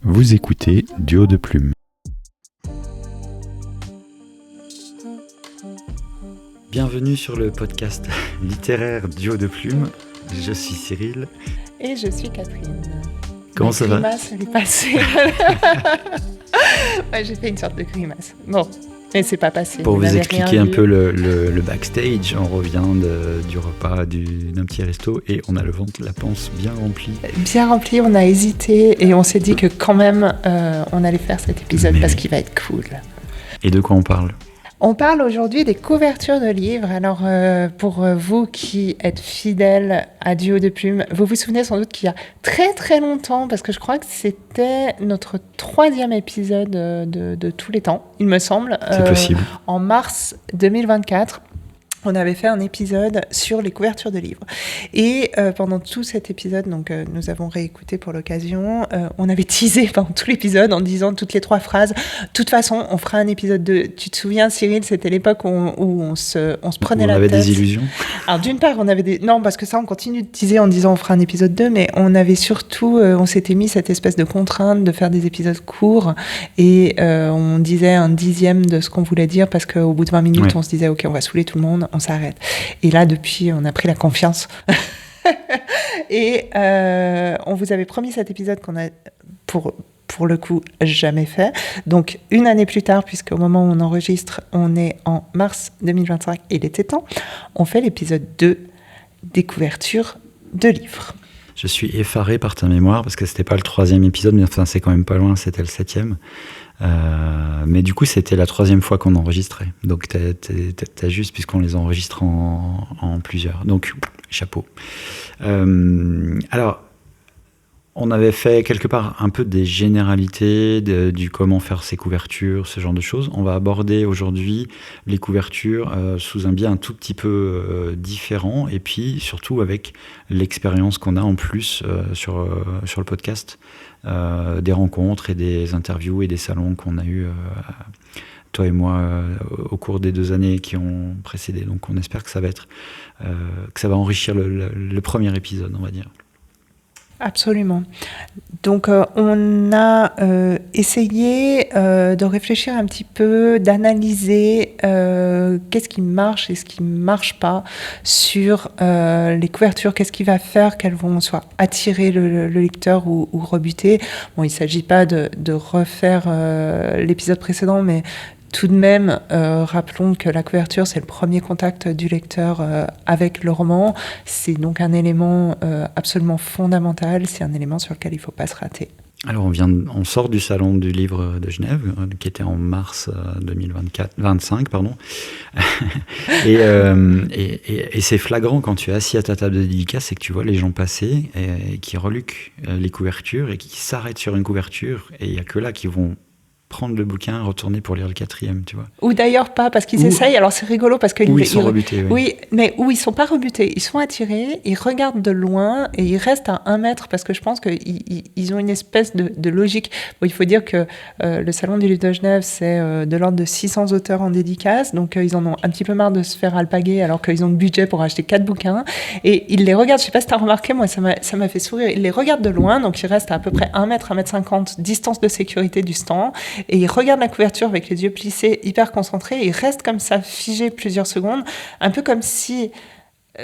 Vous écoutez Duo de Plume. Bienvenue sur le podcast littéraire Duo de Plume. Je suis Cyril. Et je suis Catherine. Comment ça va ? Grimace, elle est passée. Ouais, j'ai fait une sorte de grimace. Bon, mais c'est pas passé. Pour vous expliquer un peu le backstage, on revient du repas d'un petit resto et on a le ventre, la panse bien remplie. Bien rempli, on a hésité et on s'est dit que quand même on allait faire cet épisode parce qu'il va être cool. Et de quoi on parle ? On parle aujourd'hui des couvertures de livres. Alors, pour vous qui êtes fidèles à Duo de Plume, vous vous souvenez sans doute qu'il y a très très longtemps, parce que je crois que c'était notre 3e épisode de tous les temps, il me semble. C'est possible. En mars 2024. On avait fait un épisode sur les couvertures de livres. Et pendant tout cet épisode, donc nous avons réécouté pour l'occasion, on avait teasé pendant tout l'épisode en disant toutes les 3 phrases. De toute façon, on fera un épisode 2. Tu te souviens, Cyril, c'était l'époque où on se prenait la tête. On avait des illusions. Alors d'une part, on avait des... Non, parce que ça, on continue de teaser en disant on fera un épisode 2, mais on avait surtout, on s'était mis cette espèce de contrainte de faire des épisodes courts et on disait un dixième de ce qu'on voulait dire parce qu'au bout de 20 minutes, on se disait ok, on va saouler tout le monde. On s'arrête. Et là, depuis, on a pris la confiance. Et on vous avait promis cet épisode qu'on a, pour le coup, jamais fait. Donc, une année plus tard, puisqu'au moment où on enregistre, on est en mars 2025, et il était temps, on fait l'épisode 2 des couvertures de livres. Je suis effaré par ta mémoire parce que c'était pas le 3e épisode, mais enfin, c'est quand même pas loin, c'était le 7e. Mais du coup, c'était la 3e fois qu'on enregistrait. Donc, t'as juste, puisqu'on les enregistre en plusieurs. Donc, chapeau. Alors, on avait fait quelque part un peu des généralités du comment faire ces couvertures, ce genre de choses. On va aborder aujourd'hui les couvertures sous un biais un tout petit peu différent, et puis surtout avec l'expérience qu'on a en plus sur le podcast, des rencontres et des interviews et des salons qu'on a eu toi et moi au cours des 2 années qui ont précédé. Donc on espère que ça va enrichir le premier épisode, on va dire. Absolument. Donc, on a essayé de réfléchir un petit peu, d'analyser qu'est-ce qui marche et ce qui ne marche pas sur les couvertures, qu'est-ce qui va faire qu'elles vont soit attirer le lecteur ou rebuter. Bon, il ne s'agit pas de refaire l'épisode précédent, mais tout de même, rappelons que la couverture, c'est le premier contact du lecteur avec le roman. C'est donc un élément absolument fondamental. C'est un élément sur lequel il ne faut pas se rater. Alors, on sort du salon du livre de Genève, qui était en mars 2025, pardon. et c'est flagrant quand tu es assis à ta table de dédicace et que tu vois les gens passer et qui reluquent les couvertures et qui s'arrêtent sur une couverture. Et il n'y a que là qui vont prendre le bouquin, retourner pour lire le 4e, tu vois. Ou d'ailleurs pas, parce qu'ils essayent, alors c'est rigolo parce qu'ils... ils sont rebutés, oui. Oui, mais où ils sont pas rebutés, ils sont attirés, ils regardent de loin et ils restent à 1 mètre parce que je pense qu'ils ont une espèce de logique. Bon, il faut dire que le Salon du Livre de Genève, c'est de l'ordre de 600 auteurs en dédicace, donc ils en ont un petit peu marre de se faire alpaguer alors qu'ils ont le budget pour acheter 4 bouquins. Et ils les regardent, je sais pas si tu as remarqué, moi ça m'a fait sourire, ils les regardent de loin, donc ils restent à peu près 1 mètre, 1m50 distance de sécurité du stand. Et ils regardent la couverture avec les yeux plissés, hyper concentrés, et ils restent comme ça, figés plusieurs secondes, un peu comme si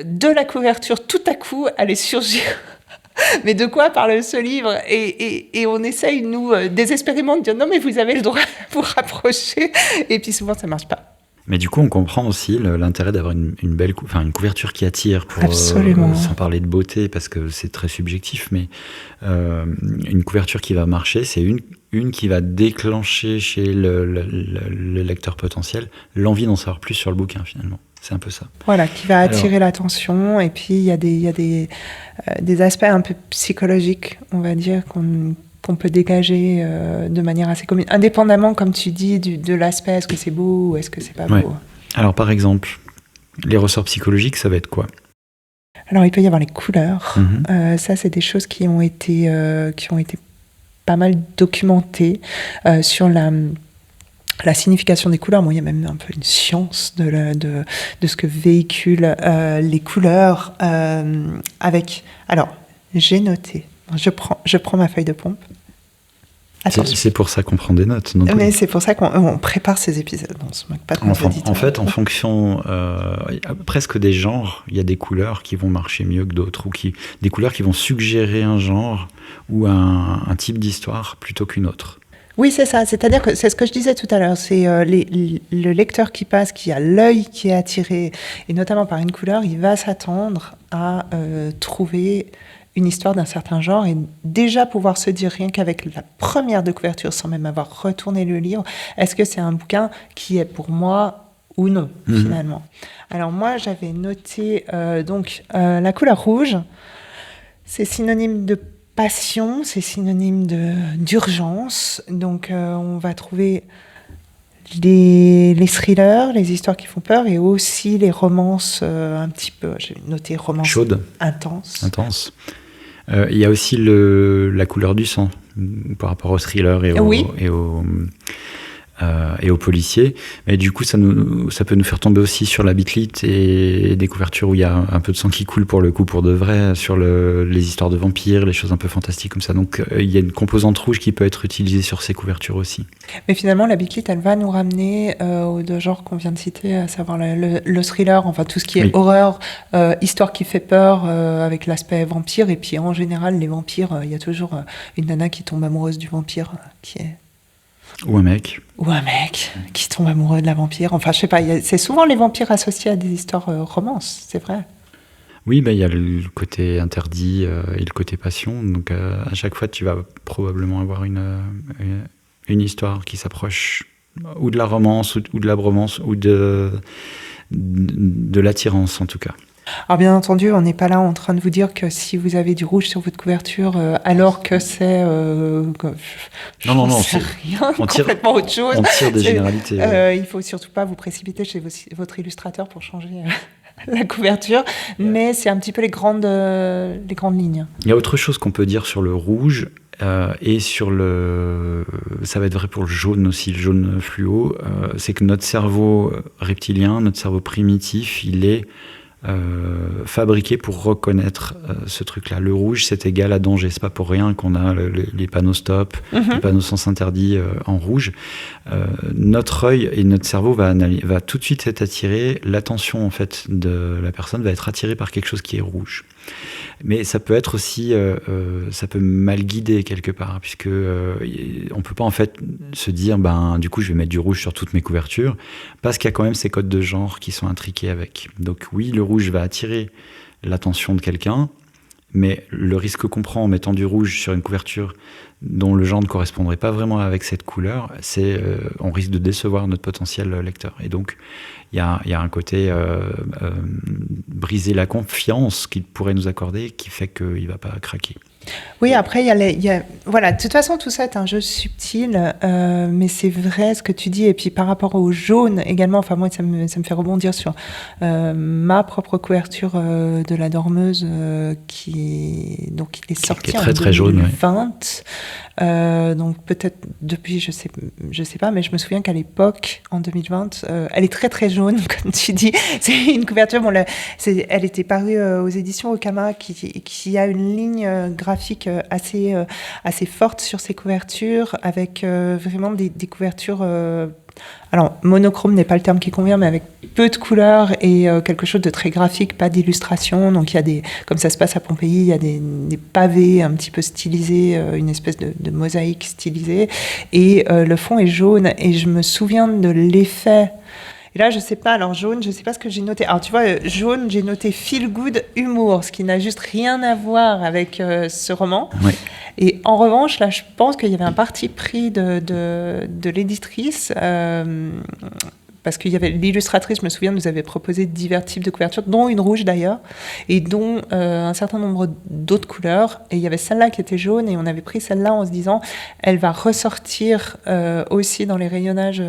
de la couverture, tout à coup, allait surgir. Mais de quoi parle ce livre ? Et on essaye, nous, désespérément, de dire non, mais vous avez le droit de vous rapprocher. Et puis souvent, ça ne marche pas. Mais du coup, on comprend aussi l'intérêt d'avoir une belle une couverture qui attire, sans parler de beauté, parce que c'est très subjectif, mais une couverture qui va marcher, c'est une qui va déclencher chez le lecteur potentiel l'envie d'en savoir plus sur le bouquin, finalement. C'est un peu ça. Voilà, qui va attirer l'attention. Et puis, il y a des aspects un peu psychologiques, on va dire, qu'on peut dégager de manière assez commune, indépendamment, comme tu dis, de l'aspect, est-ce que c'est beau ou est-ce que c'est pas beau. Alors, par exemple, les ressorts psychologiques, ça va être quoi ? Alors, il peut y avoir les couleurs. Ça, c'est des choses qui ont été pas mal documentées sur la signification des couleurs. Bon, il y a même un peu une science de ce que véhiculent les couleurs avec... Alors, j'ai noté. Je prends ma feuille de pompe. C'est pour ça qu'on prend des notes. Donc mais c'est pour ça qu'on prépare ces épisodes. On se moque pas de nos auditeurs. En fait, en fonction presque des genres, il y a des couleurs qui vont marcher mieux que d'autres, ou des couleurs qui vont suggérer un genre ou un type d'histoire plutôt qu'une autre. Oui, c'est ça. C'est-à-dire que c'est ce que je disais tout à l'heure. C'est le lecteur qui passe, qui a l'œil qui est attiré, et notamment par une couleur, il va s'attendre à trouver une histoire d'un certain genre et déjà pouvoir se dire rien qu'avec la première de couverture, sans même avoir retourné le livre, est-ce que c'est un bouquin qui est pour moi ou non, finalement. Alors moi, j'avais noté la couleur rouge, c'est synonyme de passion, c'est synonyme d'urgence. Donc on va trouver les thrillers, les histoires qui font peur, et aussi les romances un petit peu, j'ai noté romances chaudes, intenses. Il y a aussi la couleur du sang par rapport au thriller et aux policiers. Mais du coup, ça peut nous faire tomber aussi sur la bitlite et des couvertures où il y a un peu de sang qui coule pour le coup, pour de vrai, sur les histoires de vampires, les choses un peu fantastiques comme ça. Donc il y a une composante rouge qui peut être utilisée sur ces couvertures aussi. Mais finalement, la bitlite, elle va nous ramener aux deux genres qu'on vient de citer, à savoir le thriller, enfin tout ce qui est horreur, histoire qui fait peur avec l'aspect vampire. Et puis en général, les vampires, il y a toujours une nana qui tombe amoureuse du vampire, qui est... Ou un mec qui tombe amoureux de la vampire. Enfin, je sais pas, c'est souvent les vampires associés à des histoires romances, c'est vrai. Oui, il y a le côté interdit et le côté passion. Donc, à chaque fois, tu vas probablement avoir une histoire qui s'approche ou de la romance, ou de la bromance, ou de l'attirance, en tout cas. Alors bien entendu, on n'est pas là en train de vous dire que si vous avez du rouge sur votre couverture, alors que c'est c'est rien, complètement autre chose. On tire des généralités. Il faut surtout pas vous précipiter chez votre illustrateur pour changer la couverture, mais c'est un petit peu les grandes lignes. Il y a autre chose qu'on peut dire sur le rouge. Et sur ça va être vrai pour le jaune aussi, le jaune fluo, c'est que notre cerveau reptilien, notre cerveau primitif, il est fabriqué pour reconnaître ce truc-là. Le rouge, c'est égal à danger. C'est pas pour rien qu'on a les panneaux stop, les panneaux sens interdit en rouge. Notre œil et notre cerveau va tout de suite être attiré. L'attention en fait de la personne va être attirée par quelque chose qui est rouge. Mais ça peut être aussi, ça peut mal guider quelque part, puisque on peut pas en fait se dire, du coup, je vais mettre du rouge sur toutes mes couvertures, parce qu'il y a quand même ces codes de genre qui sont intriqués avec. Donc oui, le rouge va attirer l'attention de quelqu'un, mais le risque qu'on prend en mettant du rouge sur une couverture dont le genre ne correspondrait pas vraiment avec cette couleur, c'est on risque de décevoir notre potentiel lecteur. Et donc, il y a un côté briser la confiance qu'il pourrait nous accorder qui fait qu'il ne va pas craquer. Oui, après, voilà, de toute façon, tout ça est un jeu subtil, mais c'est vrai ce que tu dis. Et puis, par rapport au jaune également, enfin, moi, ça me fait rebondir sur ma propre couverture de La Dormeuse, qui est sortie en 2020. Jaune, ouais. Donc, peut-être depuis, je sais pas, mais je me souviens qu'à l'époque, en 2020, elle est très, très jaune, comme tu dis. C'est une couverture, elle était parue aux éditions Okama, qui a une ligne graphique assez forte sur ses couvertures, avec vraiment des couvertures... alors, monochrome n'est pas le terme qui convient, mais avec peu de couleurs et quelque chose de très graphique, pas d'illustration. Donc, il y a comme ça se passe à Pompéi, il y a des pavés un petit peu stylisés, une espèce de mosaïque stylisée. Et le fond est jaune. Et je me souviens de l'effet... Et là, je sais pas, alors jaune, je sais pas ce que j'ai noté. Alors tu vois, jaune, j'ai noté feel good humour, ce qui n'a juste rien à voir avec ce roman. Oui. Et en revanche, là, je pense qu'il y avait un parti pris de l'éditrice, parce qu'il y avait l'illustratrice, je me souviens, nous avait proposé divers types de couvertures, dont une rouge d'ailleurs, et dont un certain nombre d'autres couleurs. Et il y avait celle-là qui était jaune, et on avait pris celle-là en se disant, elle va ressortir aussi dans les rayonnages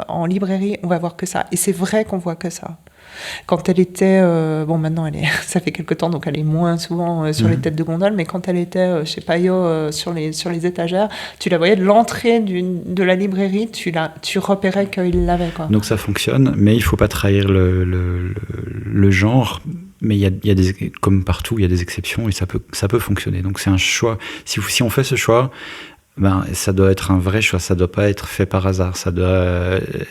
en librairie, on va voir que ça. Et c'est vrai qu'on voit que ça. Quand elle était... maintenant, ça fait quelque temps, donc elle est moins souvent sur les têtes de gondole, mais quand elle était chez Payot sur les étagères, tu la voyais de l'entrée de la librairie, tu repérais qu'il l'avait, quoi. Donc ça fonctionne, mais il ne faut pas trahir le genre. Mais il y a comme partout, il y a des exceptions et ça peut fonctionner. Donc c'est un choix. Si on fait ce choix, Ça doit être un vrai choix, ça doit pas être fait par hasard.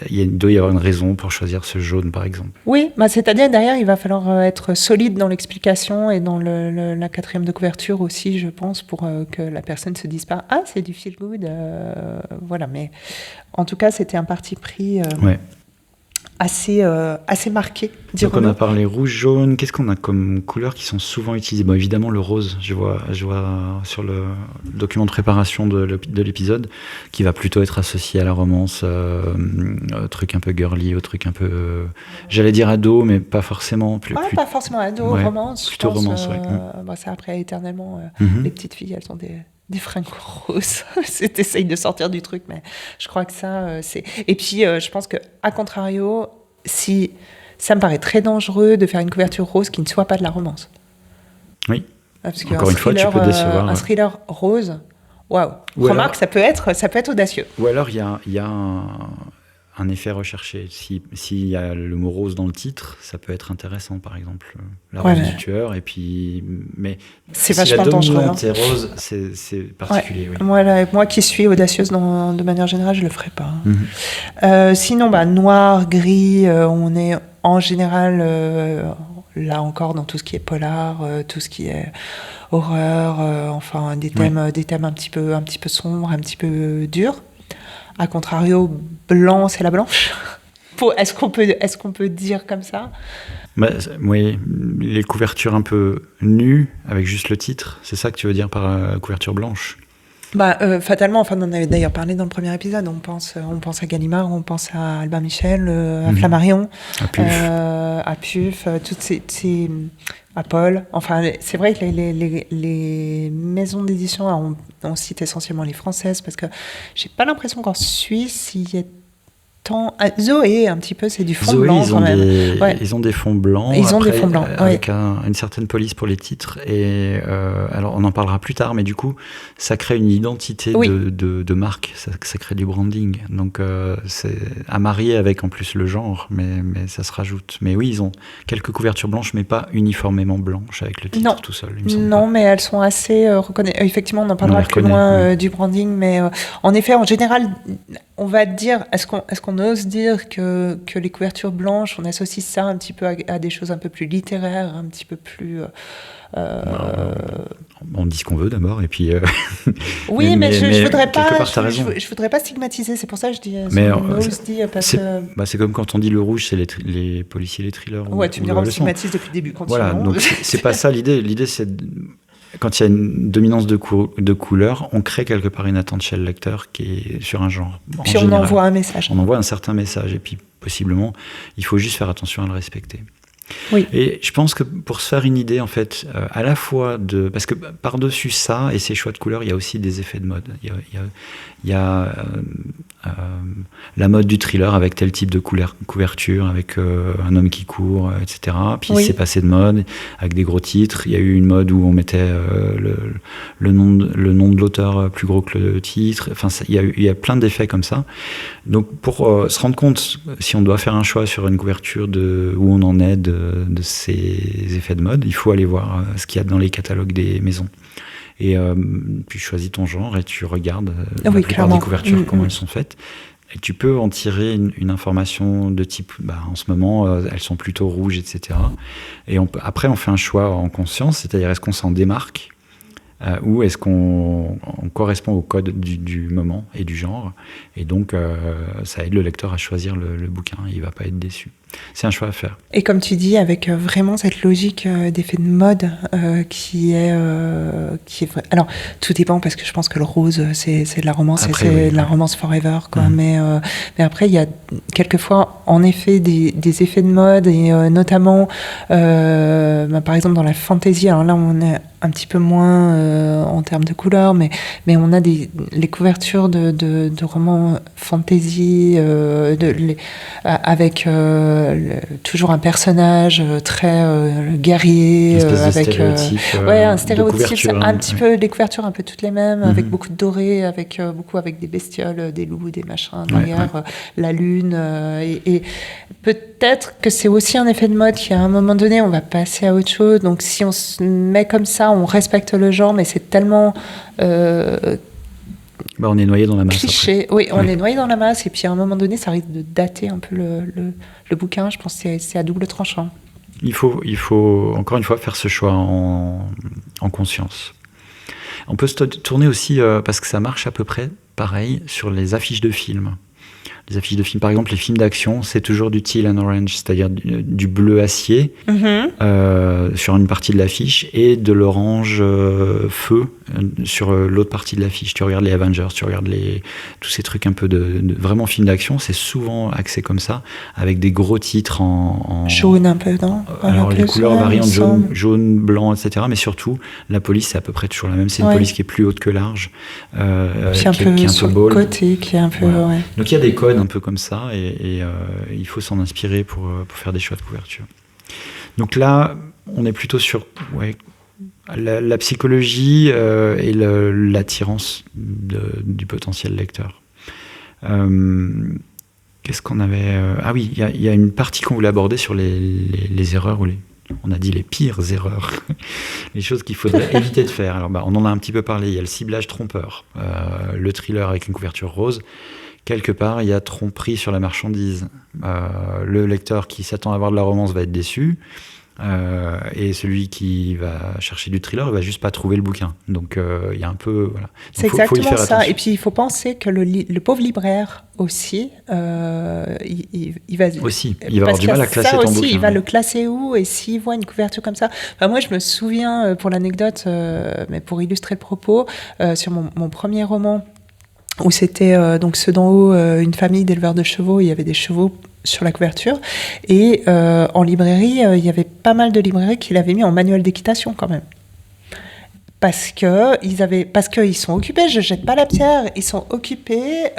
Il doit y avoir une raison pour choisir ce jaune, par exemple. Oui, c'est-à-dire derrière, il va falloir être solide dans l'explication et dans la quatrième de couverture aussi, je pense, pour que la personne se dise pas « Ah, c'est du feel good ». Voilà, mais en tout cas, c'était un parti pris assez marqué. Donc on a parlé rouge, jaune. Qu'est-ce qu'on a comme couleurs qui sont souvent utilisées ? Bon, évidemment le rose. Je vois sur le document de préparation de l'épisode qui va plutôt être associé à la romance, truc un peu girly, au truc un peu, j'allais dire ado, mais pas forcément. Pas forcément ado, romance. Plutôt romance, ça après éternellement. Les petites filles, elles ont des fringues roses. T'essayes de sortir du truc, mais je crois que ça, c'est... Et puis, je pense qu'à contrario, si ça me paraît très dangereux de faire une couverture rose qui ne soit pas de la romance. Oui. Parce encore une fois, tu peux décevoir. Un thriller rose, waouh. Remarque, ça peut être audacieux. Ou alors, il y a un effet recherché. S'il y a le mot rose dans le titre, ça peut être intéressant, par exemple. La rose du tueur, et puis... Mais c'est si vachement dangereux. Si la dominante est rose, c'est particulier. Oui. Moi qui suis audacieuse de manière générale, je le ferai pas. Sinon, noir, gris, on est en général... là encore, dans tout ce qui est polar, tout ce qui est horreur, enfin des thèmes un petit peu sombres, un petit peu durs. A contrario, blanc, c'est la blanche. Est-ce qu'on peut dire comme ça ? Oui, les couvertures un peu nues, avec juste le titre, c'est ça que tu veux dire par couverture blanche ? Fatalement, on en avait d'ailleurs parlé dans le premier épisode, on pense à Gallimard, on pense à Albin Michel, à Flammarion, à Puf, toutes ces à Paul. Enfin, c'est vrai que les maisons d'édition, on cite essentiellement les françaises, parce que j'ai pas l'impression qu'en Suisse, il y ait tant... Zoé, un petit peu, c'est du fond blanc quand même. Ils ont des fonds blancs. Avec une certaine police pour les titres. Et alors, on en parlera plus tard, mais du coup, ça crée une identité de marque. Ça crée du branding. Donc, c'est à marier avec en plus le genre, mais ça se rajoute. Mais oui, ils ont quelques couvertures blanches, mais pas uniformément blanches avec le titre tout seul. Il me semble pas. Mais elles sont assez reconnaissables. Effectivement, on en parlera plus loin du branding, mais en effet, en général, on va dire, est-ce qu'on ose dire que les couvertures blanches, on associe ça un petit peu à des choses un peu plus littéraires, un petit peu plus... On dit ce qu'on veut d'abord, et puis... Oui, mais je voudrais pas stigmatiser, c'est pour ça que je dis... c'est comme quand on dit le rouge, c'est les policiers, les thrillers. Ouais, tu me diras, on stigmatise depuis le début. Voilà, donc c'est pas ça l'idée. L'idée, c'est... Quand il y a une dominance de couleur, on crée quelque part une attente chez le lecteur qui est sur un genre. Puis on envoie un message. On envoie un certain message, et puis possiblement, il faut juste faire attention à le respecter. Oui. Et je pense que pour se faire une idée, en fait, à la fois de... Parce que par-dessus ça et ces choix de couleurs, il y a aussi des effets de mode. Il y a la mode du thriller avec tel type de couverture, avec un homme qui court, etc. Puis c'est passé de mode avec des gros titres. Il y a eu une mode où on mettait le nom de l'auteur plus gros que le titre. Enfin, il y a plein d'effets comme ça. Donc pour se rendre compte, si on doit faire un choix sur une couverture où on en est de ces effets de mode, il faut aller voir ce qu'il y a dans les catalogues des maisons. Et tu choisis ton genre et tu regardes la plupart des couvertures, comment elles sont faites. Et tu peux en tirer une information de type, en ce moment, elles sont plutôt rouges, etc. Et après, on fait un choix en conscience, c'est-à-dire est-ce qu'on s'en démarque ou est-ce qu'on correspond au code du moment et du genre. Et donc, ça aide le lecteur à choisir le bouquin. Il ne va pas être déçu. C'est un choix à faire. Et comme tu dis, avec vraiment cette logique d'effet de mode qui est vrai. Alors, tout dépend, parce que je pense que le rose, c'est de la romance, après, et c'est de la romance forever, quoi. Mais après, il y a quelquefois, en effet, des effets de mode, et notamment, par exemple, dans la fantasy, alors là, on est un petit peu moins en termes de couleurs, mais on a les couvertures de romans fantasy avec toujours un personnage très guerrier, avec un stéréotype, un petit peu des couvertures un peu toutes les mêmes, avec beaucoup de doré, avec des bestioles, des loups, des machins derrière, la lune, et peut-être que c'est aussi un effet de mode qui à un moment donné on va passer à autre chose. Donc si on se met comme ça, on respecte le genre, mais c'est tellement On est noyé dans la masse. cliché. Oui, on est noyé dans la masse, et puis à un moment donné, ça risque de dater un peu le bouquin. Je pense que c'est à double tranchant. Il faut encore une fois faire ce choix en conscience. On peut se tourner aussi, parce que ça marche à peu près pareil, sur les affiches de films. Les affiches de films, par exemple, les films d'action, c'est toujours du teal and orange, c'est-à-dire du bleu acier sur une partie de l'affiche et de l'orange feu sur l'autre partie de l'affiche. Tu regardes les Avengers, tu regardes tous ces trucs un peu de vraiment films d'action, c'est souvent axé comme ça, avec des gros titres en jaune un peu, non? Alors les couleurs variantes, jaune, blanc, etc. Mais surtout, la police, c'est à peu près toujours la même. C'est une police qui est plus haute que large, qui est un peu bold. Côté, qui est un peu... Voilà. Donc il y a des codes un peu comme ça, et il faut s'en inspirer pour faire des choix de couverture. Donc là, on est plutôt sur la psychologie et l'attirance du potentiel lecteur. Qu'est-ce qu'on avait Ah oui, il y a une partie qu'on voulait aborder sur les erreurs, ou on a dit les pires erreurs, les choses qu'il faudrait éviter de faire. Alors on en a un petit peu parlé, il y a le ciblage trompeur, le thriller avec une couverture rose. Quelque part, il y a tromperie sur la marchandise. Le lecteur qui s'attend à avoir de la romance va être déçu, et celui qui va chercher du thriller, il va juste pas trouver le bouquin. Donc il y a un peu... Voilà. C'est exactement ça. Et puis il faut penser que le pauvre libraire aussi, il va... Aussi, il va avoir du mal à classer ton bouquin. Il va le classer où? Et s'il voit une couverture comme ça... moi, je me souviens, pour l'anecdote, mais pour illustrer le propos, sur mon premier roman, où c'était donc ceux d'en haut, une famille d'éleveurs de chevaux, il y avait des chevaux sur la couverture, et en librairie, il y avait pas mal de librairies qui l'avaient mis en manuel d'équitation quand même. Parce qu'ils sont occupés, je jette pas la pierre, ils sont occupés,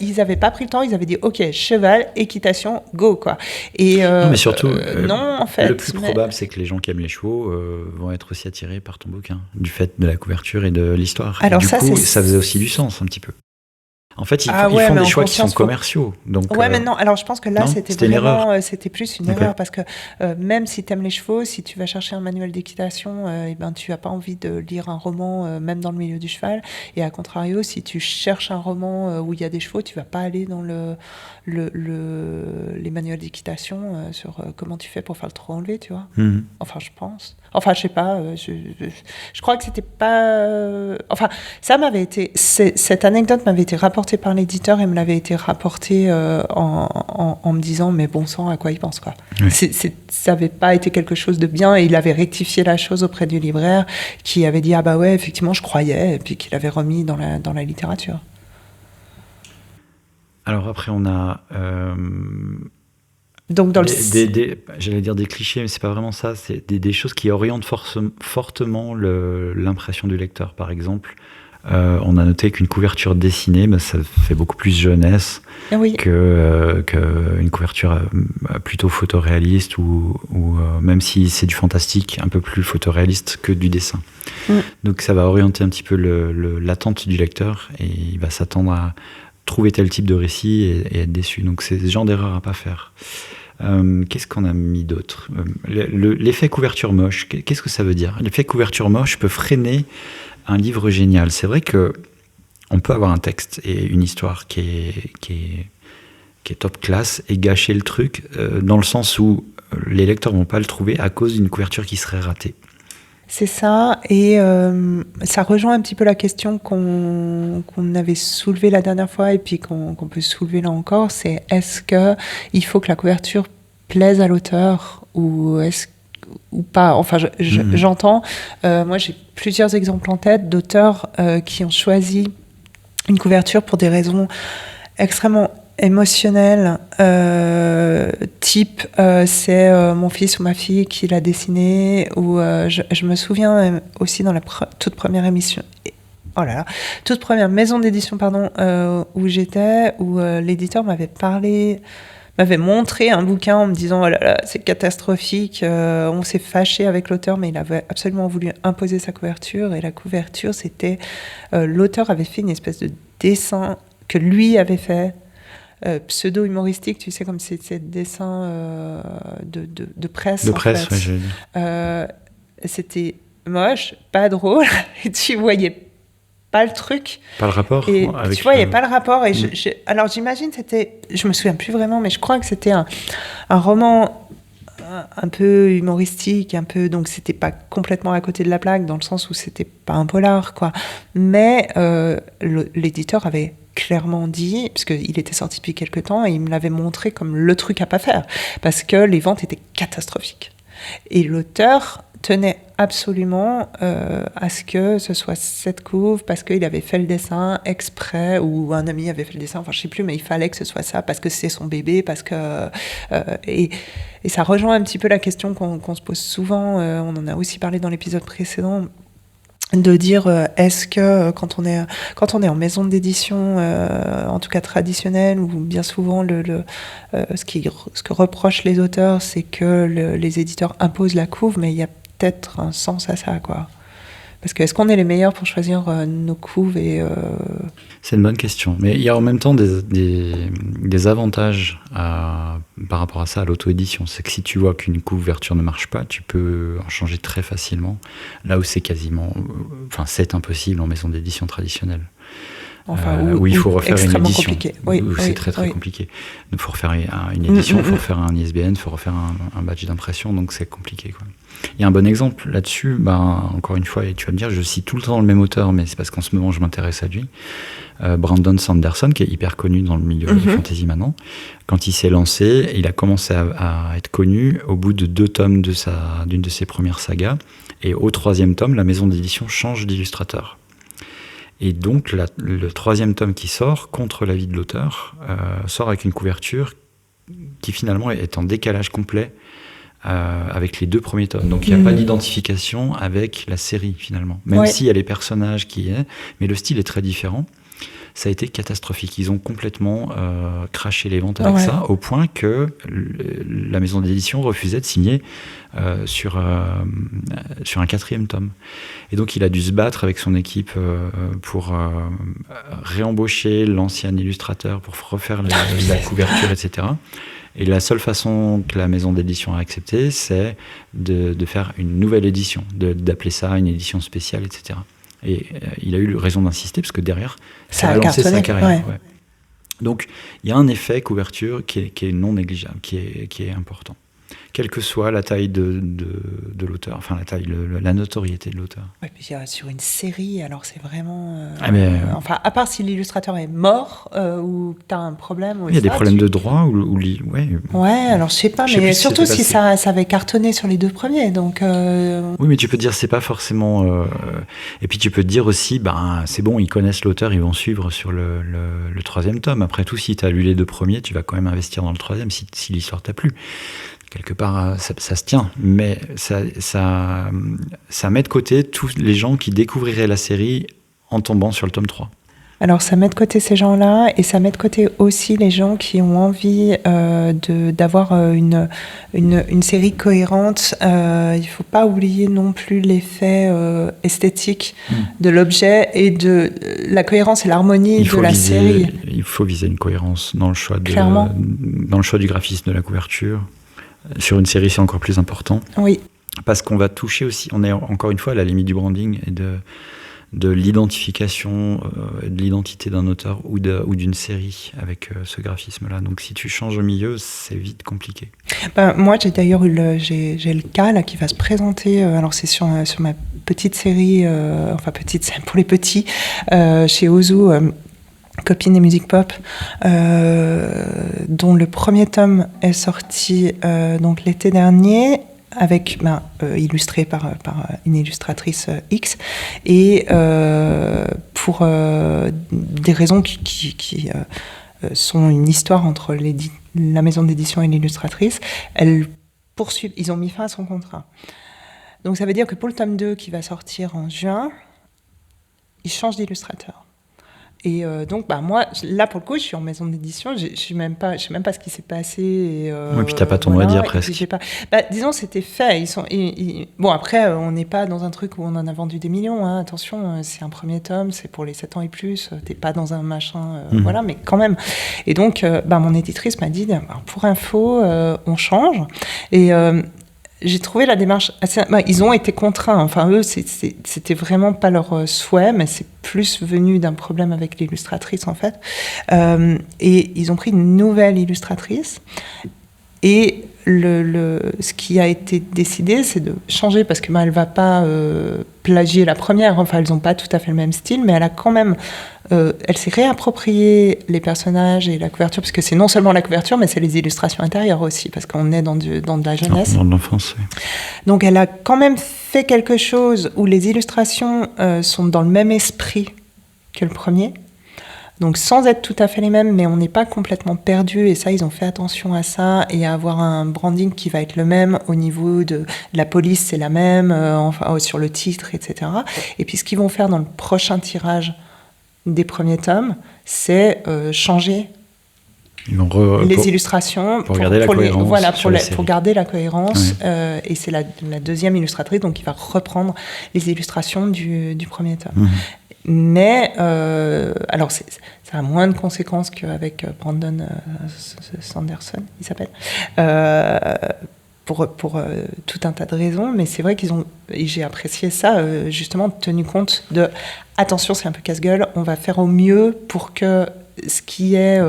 ils n'avaient pas pris le temps, ils avaient dit ok, cheval, équitation, go quoi. Et non, mais surtout, non, en fait, le plus probable, c'est que les gens qui aiment les chevaux vont être aussi attirés par ton bouquin, du fait de la couverture et de l'histoire. Alors ça faisait aussi du sens un petit peu. En fait, ils font des choix qui sont commerciaux. Donc, mais non. Alors, je pense que là, c'était plus une erreur, parce que même si tu aimes les chevaux, si tu vas chercher un manuel d'équitation, tu n'as pas envie de lire un roman, même dans le milieu du cheval. Et à contrario, si tu cherches un roman où il y a des chevaux, tu vas pas aller dans les manuels d'équitation sur comment tu fais pour faire le trot enlevé, tu vois. Enfin, je pense. Enfin, je sais pas. Je crois que c'était pas. Ça m'avait été. Cette anecdote m'avait été rapportée par l'éditeur, et me l'avait été rapportée en me disant, mais bon sang, à quoi il pense, quoi. Oui. Ça n'avait pas été quelque chose de bien, et il avait rectifié la chose auprès du libraire, qui avait dit ah bah ouais, effectivement, je croyais, et puis qu'il avait remis dans la littérature. Alors après, on a. Donc dans j'allais dire des clichés, mais c'est pas vraiment ça. C'est des choses qui orientent fortement l'impression du lecteur. Par exemple, on a noté qu'une couverture dessinée, ça fait beaucoup plus jeunesse qu'une couverture plutôt photoréaliste, ou même si c'est du fantastique, un peu plus photoréaliste que du dessin. Donc ça va orienter un petit peu l'attente du lecteur, et il va s'attendre à trouver tel type de récit et être déçu. Donc c'est ce genre d'erreur à pas faire. Qu'est-ce qu'on a mis d'autre? L'effet couverture moche, qu'est-ce que ça veut dire? L'effet couverture moche peut freiner un livre génial. C'est vrai que on peut avoir un texte et une histoire qui est top class et gâcher le truc, dans le sens où les lecteurs vont pas le trouver à cause d'une couverture qui serait ratée. C'est ça, et ça rejoint un petit peu la question qu'on avait soulevée la dernière fois, et puis qu'on peut soulever là encore, c'est est-ce qu'il faut que la couverture plaise à l'auteur, ou pas? Enfin, j'entends, moi j'ai plusieurs exemples en tête d'auteurs qui ont choisi une couverture pour des raisons extrêmement émotionnel, type c'est mon fils ou ma fille qui l'a dessiné, ou je me souviens aussi dans la toute première maison d'édition où j'étais, où l'éditeur m'avait montré un bouquin en me disant oh là là, c'est catastrophique, on s'est fâché avec l'auteur, mais il avait absolument voulu imposer sa couverture, et la couverture c'était l'auteur avait fait une espèce de dessin que lui avait fait, pseudo-humoristique, tu sais, comme c'est des dessins de presse. De presse, oui, je veux dire. C'était moche, pas drôle, et tu voyais pas le truc. Pas le rapport Et avec tu vois, il n'y a pas le rapport. Et alors j'imagine, je me souviens plus vraiment, mais je crois que c'était un roman un peu humoristique, donc c'était pas complètement à côté de la plaque, dans le sens où c'était pas un polar, quoi. Mais l'éditeur avait clairement dit, puisqu'il était sorti depuis quelques temps, et il me l'avait montré comme le truc à pas faire, parce que les ventes étaient catastrophiques. Et l'auteur tenait absolument à ce que ce soit cette couve, parce qu'il avait fait le dessin exprès, ou un ami avait fait le dessin, enfin je sais plus, mais il fallait que ce soit ça, parce que c'est son bébé, parce que... et ça rejoint un petit peu la question qu'on se pose souvent, on en a aussi parlé dans l'épisode précédent, de dire est-ce que quand on est en maison d'édition, en tout cas traditionnelle, où bien souvent ce que reprochent les auteurs, c'est que les éditeurs imposent la couve, mais il y a peut-être un sens à ça, quoi. Parce que est-ce qu'on est les meilleurs pour choisir nos couves C'est une bonne question. Mais il y a en même temps des avantages par rapport à ça à l'auto-édition. C'est que si tu vois qu'une couverture ne marche pas, tu peux en changer très facilement. Là où c'est c'est impossible en maison d'édition traditionnelle. Où il faut refaire une édition. Compliqué. C'est très compliqué. Il faut refaire une édition, il faut refaire un ISBN, il faut refaire un badge d'impression, donc c'est compliqué, quoi. Il y a un bon exemple là-dessus, encore une fois, et tu vas me dire, je cite tout le temps le même auteur, mais c'est parce qu'en ce moment je m'intéresse à lui, Brandon Sanderson, qui est hyper connu dans le milieu du fantasy maintenant. Quand il s'est lancé, il a commencé à être connu au bout de 2 tomes d'une de ses premières sagas, et au 3e tome, la maison d'édition change d'illustrateur. Et donc, le 3e tome qui sort, contre l'avis de l'auteur, sort avec une couverture qui finalement est en décalage complet avec les 2 premiers tomes. Donc, il n'y a pas d'identification avec la série, finalement. Même s'il y a les personnages mais le style est très différent. Ça a été catastrophique. Ils ont complètement craché les ventes avec ça, au point que la maison d'édition refusait de signer sur un 4e tome. Et donc il a dû se battre avec son équipe pour réembaucher l'ancien illustrateur, pour refaire la couverture, etc. Et la seule façon que la maison d'édition a accepté, c'est de faire une nouvelle édition, d'appeler ça une édition spéciale, etc. Et il a eu raison d'insister, parce que derrière, ça a lancé sa carrière. Ouais. Donc, il y a un effet couverture qui est non négligeable, qui est important. Quelle que soit la taille de l'auteur, enfin la notoriété de l'auteur. Oui, puis sur une série, alors c'est vraiment... enfin, à part si l'illustrateur est mort, ou que tu as un problème... Il y a des problèmes de droit, Ouais, alors je sais pas, mais surtout si ça avait cartonné sur les 2 premiers, donc... Oui, mais tu peux te dire, c'est pas forcément... Et puis tu peux te dire aussi, c'est bon, ils connaissent l'auteur, ils vont suivre sur le 3e tome. Après tout, si tu as lu les 2 premiers, tu vas quand même investir dans le 3e, si l'histoire t'a plu. Quelque part, ça se tient, mais ça met de côté tous les gens qui découvriraient la série en tombant sur le tome 3. Alors ça met de côté ces gens-là, et ça met de côté aussi les gens qui ont envie d'avoir une série cohérente. Il ne faut pas oublier non plus l'effet esthétique de l'objet et de la cohérence et l'harmonie de la série. Il faut viser une cohérence dans le choix du graphisme de la couverture. Sur une série, c'est encore plus important. Oui. Parce qu'on va toucher aussi, on est encore une fois à la limite du branding et de l'identification, de l'identité d'un auteur ou d'une série avec ce graphisme-là. Donc si tu changes au milieu, c'est vite compliqué. Moi, j'ai d'ailleurs j'ai le cas là, qui va se présenter, alors c'est sur ma petite série, petite pour les petits, chez Ozu, Copines et musique pop, dont le 1er tome est sorti donc l'été dernier, avec illustré par une illustratrice X, et pour des raisons qui sont une histoire entre la maison d'édition et l'illustratrice, ils ont mis fin à son contrat. Donc ça veut dire que pour le tome 2 qui va sortir en juin, ils changent d'illustrateur. Et donc, moi, là, pour le coup, je suis en maison d'édition, je sais même pas ce qui s'est passé. Oui, puis t'as pas ton mot à dire, presque. Disons, c'était fait. Bon, après, on n'est pas dans un truc où on en a vendu des millions. Hein. Attention, c'est un 1er tome, c'est pour les 7 ans et plus. T'es pas dans un machin, voilà, mais quand même. Et donc, mon éditrice m'a dit, pour info, on change. Et j'ai trouvé la démarche assez... ils ont été contraints. Enfin, eux, c'était vraiment pas leur souhait, mais c'est plus venu d'un problème avec l'illustratrice, en fait. Et ils ont pris une nouvelle illustratrice. Et ce qui a été décidé, c'est de changer, parce que elle va pas plagier la première. Enfin, elles n'ont pas tout à fait le même style, mais elle a quand même... elle s'est réappropriée les personnages et la couverture, parce que c'est non seulement la couverture, mais c'est les illustrations intérieures aussi, parce qu'on est dans de la jeunesse. Dans l'enfance, oui. Donc elle a quand même fait quelque chose où les illustrations sont dans le même esprit que le premier. Donc sans être tout à fait les mêmes, mais on n'est pas complètement perdu, et ça, ils ont fait attention à ça, et à avoir un branding qui va être le même au niveau de la police, c'est la même, sur le titre, etc. Et puis ce qu'ils vont faire dans le prochain tirage des premiers tomes, c'est changer les illustrations pour garder la cohérence. Pour garder la cohérence. Ouais. Et c'est la deuxième illustratrice, donc qui va reprendre les illustrations du premier tome. Mmh. Mais alors ça a moins de conséquences qu'avec Brandon Sanderson, il s'appelle. Pour tout un tas de raisons, mais c'est vrai et j'ai apprécié ça, justement, tenu compte de, attention, c'est un peu casse-gueule, on va faire au mieux pour que ce qui est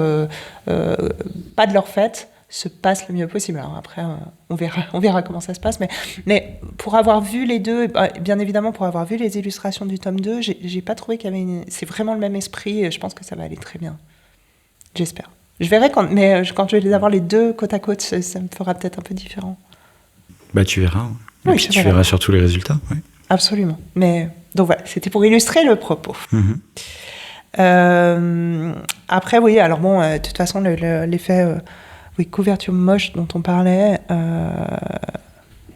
pas de leur fait se passe le mieux possible. Alors après, on verra comment ça se passe, mais pour avoir vu les deux, bien évidemment, pour avoir vu les illustrations du tome 2, j'ai pas trouvé qu'il y avait c'est vraiment le même esprit, et je pense que ça va aller très bien. J'espère. Je verrai quand je vais les avoir les deux côte à côte, ça me fera peut-être un peu différent. Tu verras. Oui, tu verras surtout les résultats. Oui. Absolument. Mais donc voilà, c'était pour illustrer le propos. Après, oui, alors bon, de toute façon, l'effet couverture moche dont on parlait,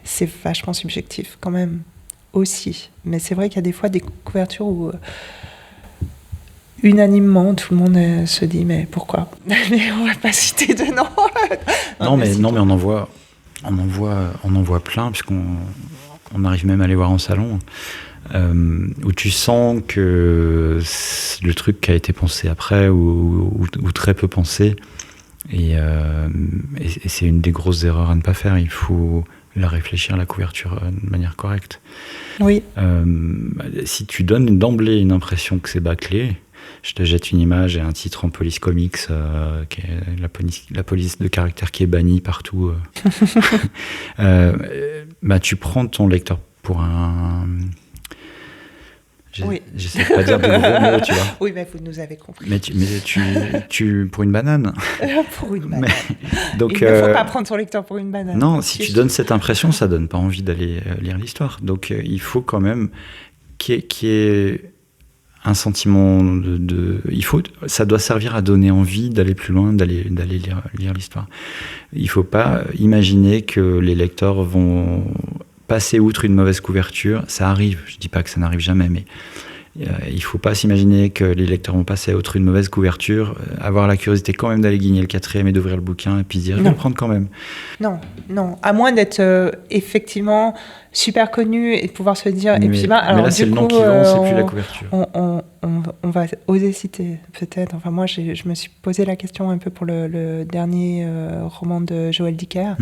c'est vachement subjectif quand même aussi. Mais c'est vrai qu'il y a des fois des couvertures où unanimement tout le monde se dit mais pourquoi? Mais on va pas citer de nom. Non, mais on en voit plein, puisqu'on arrive même à les voir en salon, où tu sens que le truc qui a été pensé après ou très peu pensé, et c'est une des grosses erreurs à ne pas faire. Il faut la réfléchir, la couverture, de manière correcte. Oui. Si tu donnes d'emblée une impression que c'est bâclé, je te jette une image et un titre en police comics, qui est la police de caractère qui est bannie partout. Tu prends ton lecteur pour un... J'essaie de pas dire de gros mots, tu vois. Oui, mais vous nous avez compris. Mais tu pour une banane. Pour une banane. Donc, il ne faut pas prendre son lecteur pour une banane. Non, si tu donnes cette impression, ça donne pas envie d'aller lire l'histoire. Donc il faut quand même qu'il y ait un sentiment ça doit servir à donner envie d'aller plus loin, d'aller lire l'histoire. Il faut pas imaginer que les lecteurs vont passer outre une mauvaise couverture. Ça arrive, je dis pas que ça n'arrive jamais, mais il faut pas s'imaginer que les lecteurs vont passer outre une mauvaise couverture, avoir la curiosité quand même d'aller guigner le 4e et d'ouvrir le bouquin et puis dire je vais le prendre quand même. Non, à moins d'être effectivement super connu et de pouvoir se dire. Mais là, c'est le nom qui vend, c'est plus la couverture. On va oser citer, peut-être. Enfin, moi, je me suis posé la question un peu pour le dernier roman de Joël Dicker,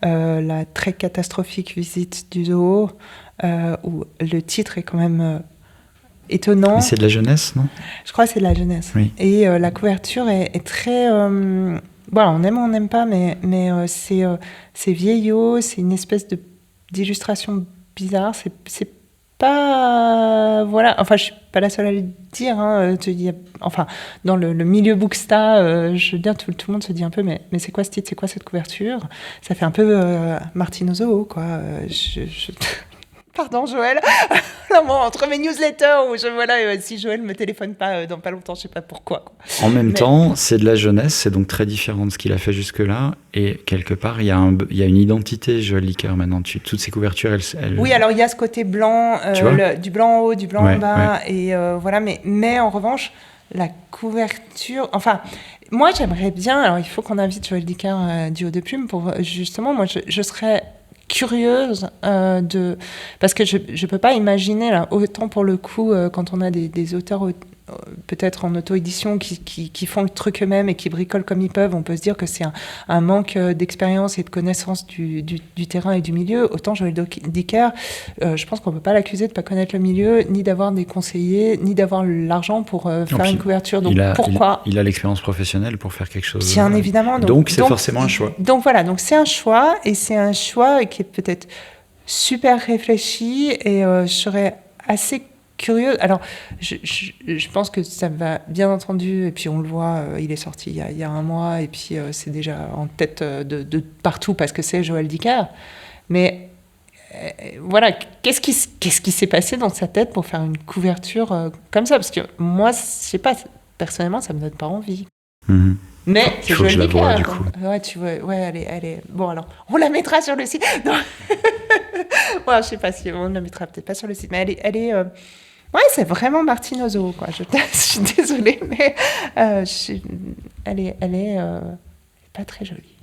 La très catastrophique visite du zoo, où le titre est quand même étonnant. Mais c'est de la jeunesse, non ? Je crois que c'est de la jeunesse. Oui. Et la couverture est très... on aime ou on n'aime pas, mais c'est vieillot, c'est une espèce d'illustration bizarre. C'est pas... Voilà, enfin, je suis pas la seule à le dire. Enfin, dans le milieu Booksta, je veux dire, tout le monde se dit un peu, mais c'est quoi ce titre, c'est quoi cette couverture ? Ça fait un peu Martine Ozoho, quoi. Pardon, Joël. Entre mes newsletters, si Joël me téléphone pas dans pas longtemps, je sais pas pourquoi. Quoi. En même temps, c'est de la jeunesse, c'est donc très différent de ce qu'il a fait jusque-là. Et quelque part, il y a une identité, Joël Dicker, maintenant. Toutes ces couvertures, elles... Oui, alors il y a ce côté blanc, du blanc en haut, du blanc en bas. Ouais. Et voilà, mais en revanche, la couverture... Enfin, moi, j'aimerais bien... Alors, il faut qu'on invite Joël Dicker du Haut de Plume pour... Justement, moi, je serais... curieuse parce que je peux pas imaginer là, autant pour le coup quand on a des auteurs peut-être en auto-édition qui font le truc eux-mêmes et qui bricolent comme ils peuvent, on peut se dire que c'est un manque d'expérience et de connaissance du terrain et du milieu. Autant Joël Dicker, je pense qu'on ne peut pas l'accuser de ne pas connaître le milieu, ni d'avoir des conseillers, ni d'avoir l'argent pour faire une couverture. Donc pourquoi il a l'expérience professionnelle pour faire quelque chose. Bien évidemment. Donc c'est forcément un choix. Donc voilà, donc c'est un choix, et c'est un choix qui est peut-être super réfléchi, et je serais assez curieuse. Alors, je pense que ça va, bien entendu, et puis on le voit, il est sorti il y a un mois, et puis c'est déjà en tête de partout parce que c'est Joël Dicker. Mais voilà, qu'est-ce qui s'est passé dans sa tête pour faire une couverture comme ça? Parce que moi, je sais pas, personnellement, ça me donne pas envie. Mm-hmm. Mais c'est Joël Dicker. Vois, du coup. Ouais, tu vois, ouais, elle est. Bon, alors, on la mettra sur le site. Non. Ouais, je sais pas si on la mettra peut-être pas sur le site, mais elle est. Ouais, c'est vraiment Martine Ozo, quoi. Je suis désolée, mais elle est pas très jolie.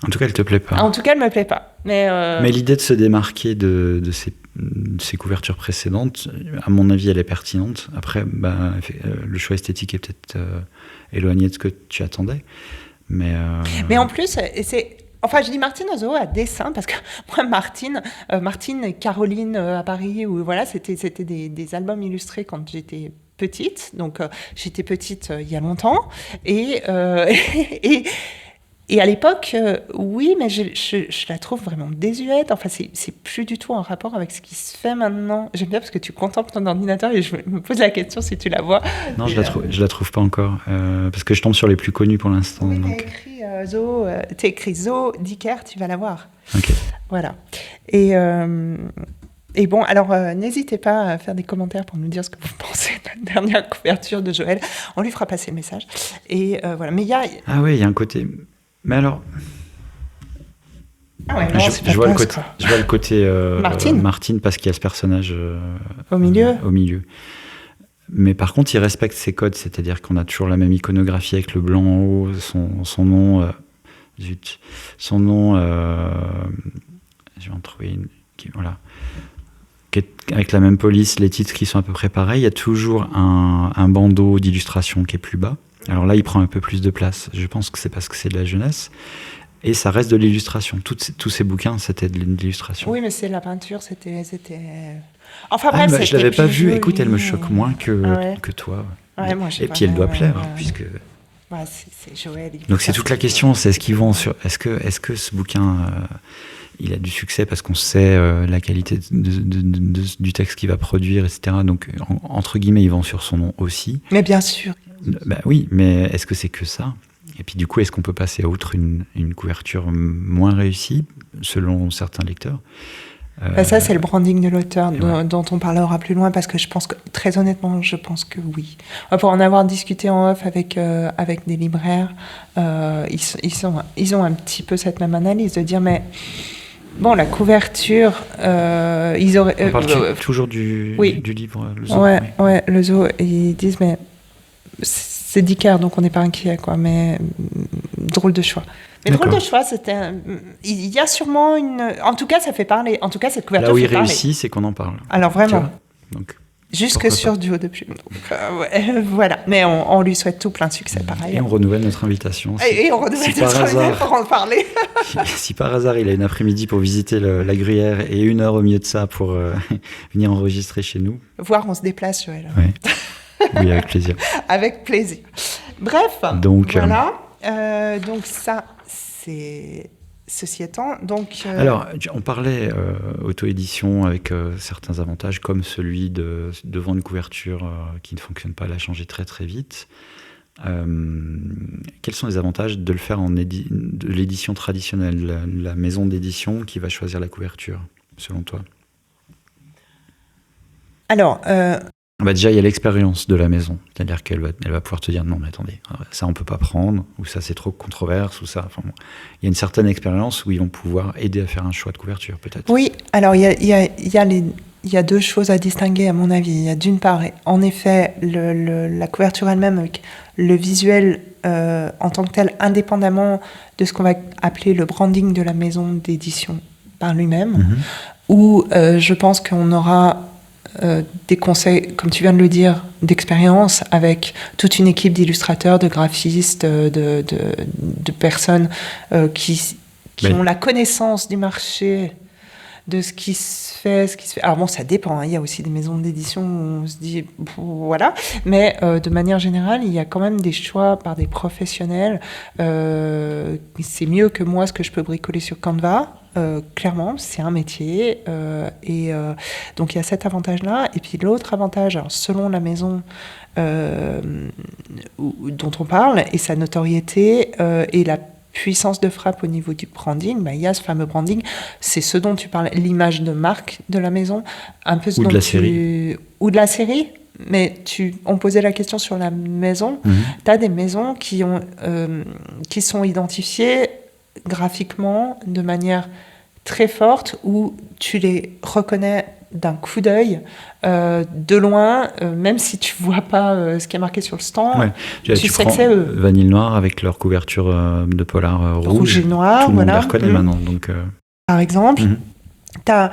En tout cas, elle te plaît pas. En tout cas, elle me plaît pas. Mais l'idée de se démarquer de ces couvertures précédentes, à mon avis, elle est pertinente. Après, le choix esthétique est peut-être éloigné de ce que tu attendais. Mais en plus, c'est... Enfin, je dis Martine Ozo à dessin, parce que moi, Martine et Caroline à Paris, où, voilà, c'était des albums illustrés quand j'étais petite. Donc, j'étais petite il y a longtemps. Et à l'époque, oui, mais je la trouve vraiment désuète. Enfin, c'est plus du tout en rapport avec ce qui se fait maintenant. J'aime bien parce que tu contemples ton ordinateur et je me pose la question si tu la vois. Non, je la trouve pas encore. Parce que je tombe sur les plus connus pour l'instant. Oui, donc. t'as écrit Zo Dicker, tu vas la voir. Ok. Voilà. Et bon, alors n'hésitez pas à faire des commentaires pour nous dire ce que vous pensez de la dernière couverture de Joël. On lui fera passer le message. Et voilà. Mais il y a... Ah oui, il y a un côté... Mais alors... Ah ouais, non, je vois le côté Martine parce qu'il y a ce personnage au milieu. Mais par contre, il respecte ses codes, c'est-à-dire qu'on a toujours la même iconographie avec le blanc en haut, son nom... son nom... je vais en trouver une... Voilà. Avec la même police, les titres qui sont à peu près pareils. Il y a toujours un bandeau d'illustration qui est plus bas. Alors là, il prend un peu plus de place. Je pense que c'est parce que c'est de la jeunesse. Et ça reste de l'illustration. Tous ces bouquins, c'était de l'illustration. Oui, mais c'est la peinture, c'était... Enfin bref, je l'avais pas vue. Écoute, elle me choque moins que toi. Ouais, moi, et puis elle doit plaire, puisque... Ouais, c'est Joël. Donc c'est toute la question, c'est est-ce qu'ils vont sur... Est-ce que ce bouquin... il a du succès parce qu'on sait la qualité du texte qu'il va produire, etc. Donc, entre guillemets, ils vont sur son nom aussi. Mais bien sûr. Oui, mais est-ce que c'est que ça? Et puis, du coup, est-ce qu'on peut passer outre une couverture moins réussie, selon certains lecteurs? Ça, c'est le branding de l'auteur dont on parlera plus loin, parce que je pense que, très honnêtement, je pense que oui. Pour en avoir discuté en off avec des libraires, ils ont un petit peu cette même analyse, de dire, mais... Bon, la couverture, ils auraient... On parle toujours du livre, le Zo. Ouais, le Zo. Et ils disent, mais c'est Dicker, donc on n'est pas inquiet, quoi. Mais drôle de choix. Mais drôle de choix, il y a sûrement une... En tout cas, ça fait parler. En tout cas, cette couverture fait parler. Là où il réussit, c'est qu'on en parle. Alors, vraiment. Donc, jusque sur Duo de Plume. Donc, voilà. Mais on lui souhaite tout plein de succès, pareil. Et on renouvelle notre invitation. Et on renouvelle notre invitation pour en parler. Si par hasard, il a une après-midi pour visiter la Gruyère et 1 heure au milieu de ça pour venir enregistrer chez nous. Voir, on se déplace, Joël. Ouais. Oui, avec plaisir. Avec plaisir. Bref, donc, voilà. Donc ça, c'est... Ceci étant, donc... Alors, on parlait auto-édition avec certains avantages, comme celui de vendre une couverture qui ne fonctionne pas, la changer très très vite. Quels sont les avantages de le faire de l'édition traditionnelle, la maison d'édition qui va choisir la couverture, selon toi? Alors... déjà, il y a l'expérience de la maison. C'est-à-dire qu'elle va pouvoir te dire, non, mais attendez, ça, on ne peut pas prendre, ou ça, c'est trop controverse, ou ça... Enfin, bon. Il y a une certaine expérience où ils vont pouvoir aider à faire un choix de couverture, peut-être. Oui, alors il y a 2 choses à distinguer, à mon avis. Il y a d'une part, en effet, la couverture elle-même, avec le visuel en tant que tel, indépendamment de ce qu'on va appeler le branding de la maison d'édition par lui-même, où je pense qu'on aura... des conseils, comme tu viens de le dire, d'expérience avec toute une équipe d'illustrateurs, de graphistes, de personnes qui ont la connaissance du marché, de ce qui se fait. Alors bon, ça dépend, hein. Il y a aussi des maisons d'édition où on se dit, voilà. Mais de manière générale, il y a quand même des choix par des professionnels. C'est mieux que moi ce que je peux bricoler sur Canva. Clairement, c'est un métier. Donc il y a cet avantage-là. Et puis l'autre avantage, alors, selon la maison dont on parle, et sa notoriété, et la puissance de frappe au niveau du branding, il y a ce fameux branding, c'est ce dont tu parlais, l'image de marque de la maison, un peu ce dont ou de la série. Mais on posait la question sur la maison. Tu as des maisons qui sont identifiées graphiquement de manière très forte, où tu les reconnais d'un coup d'œil, de loin, même si tu vois pas ce qui est marqué sur le stand, tu sais que c'est eux. Vanille Noire avec leur couverture de polar rouge et noir, tout le monde les reconnaît maintenant. Donc, par exemple, t'as,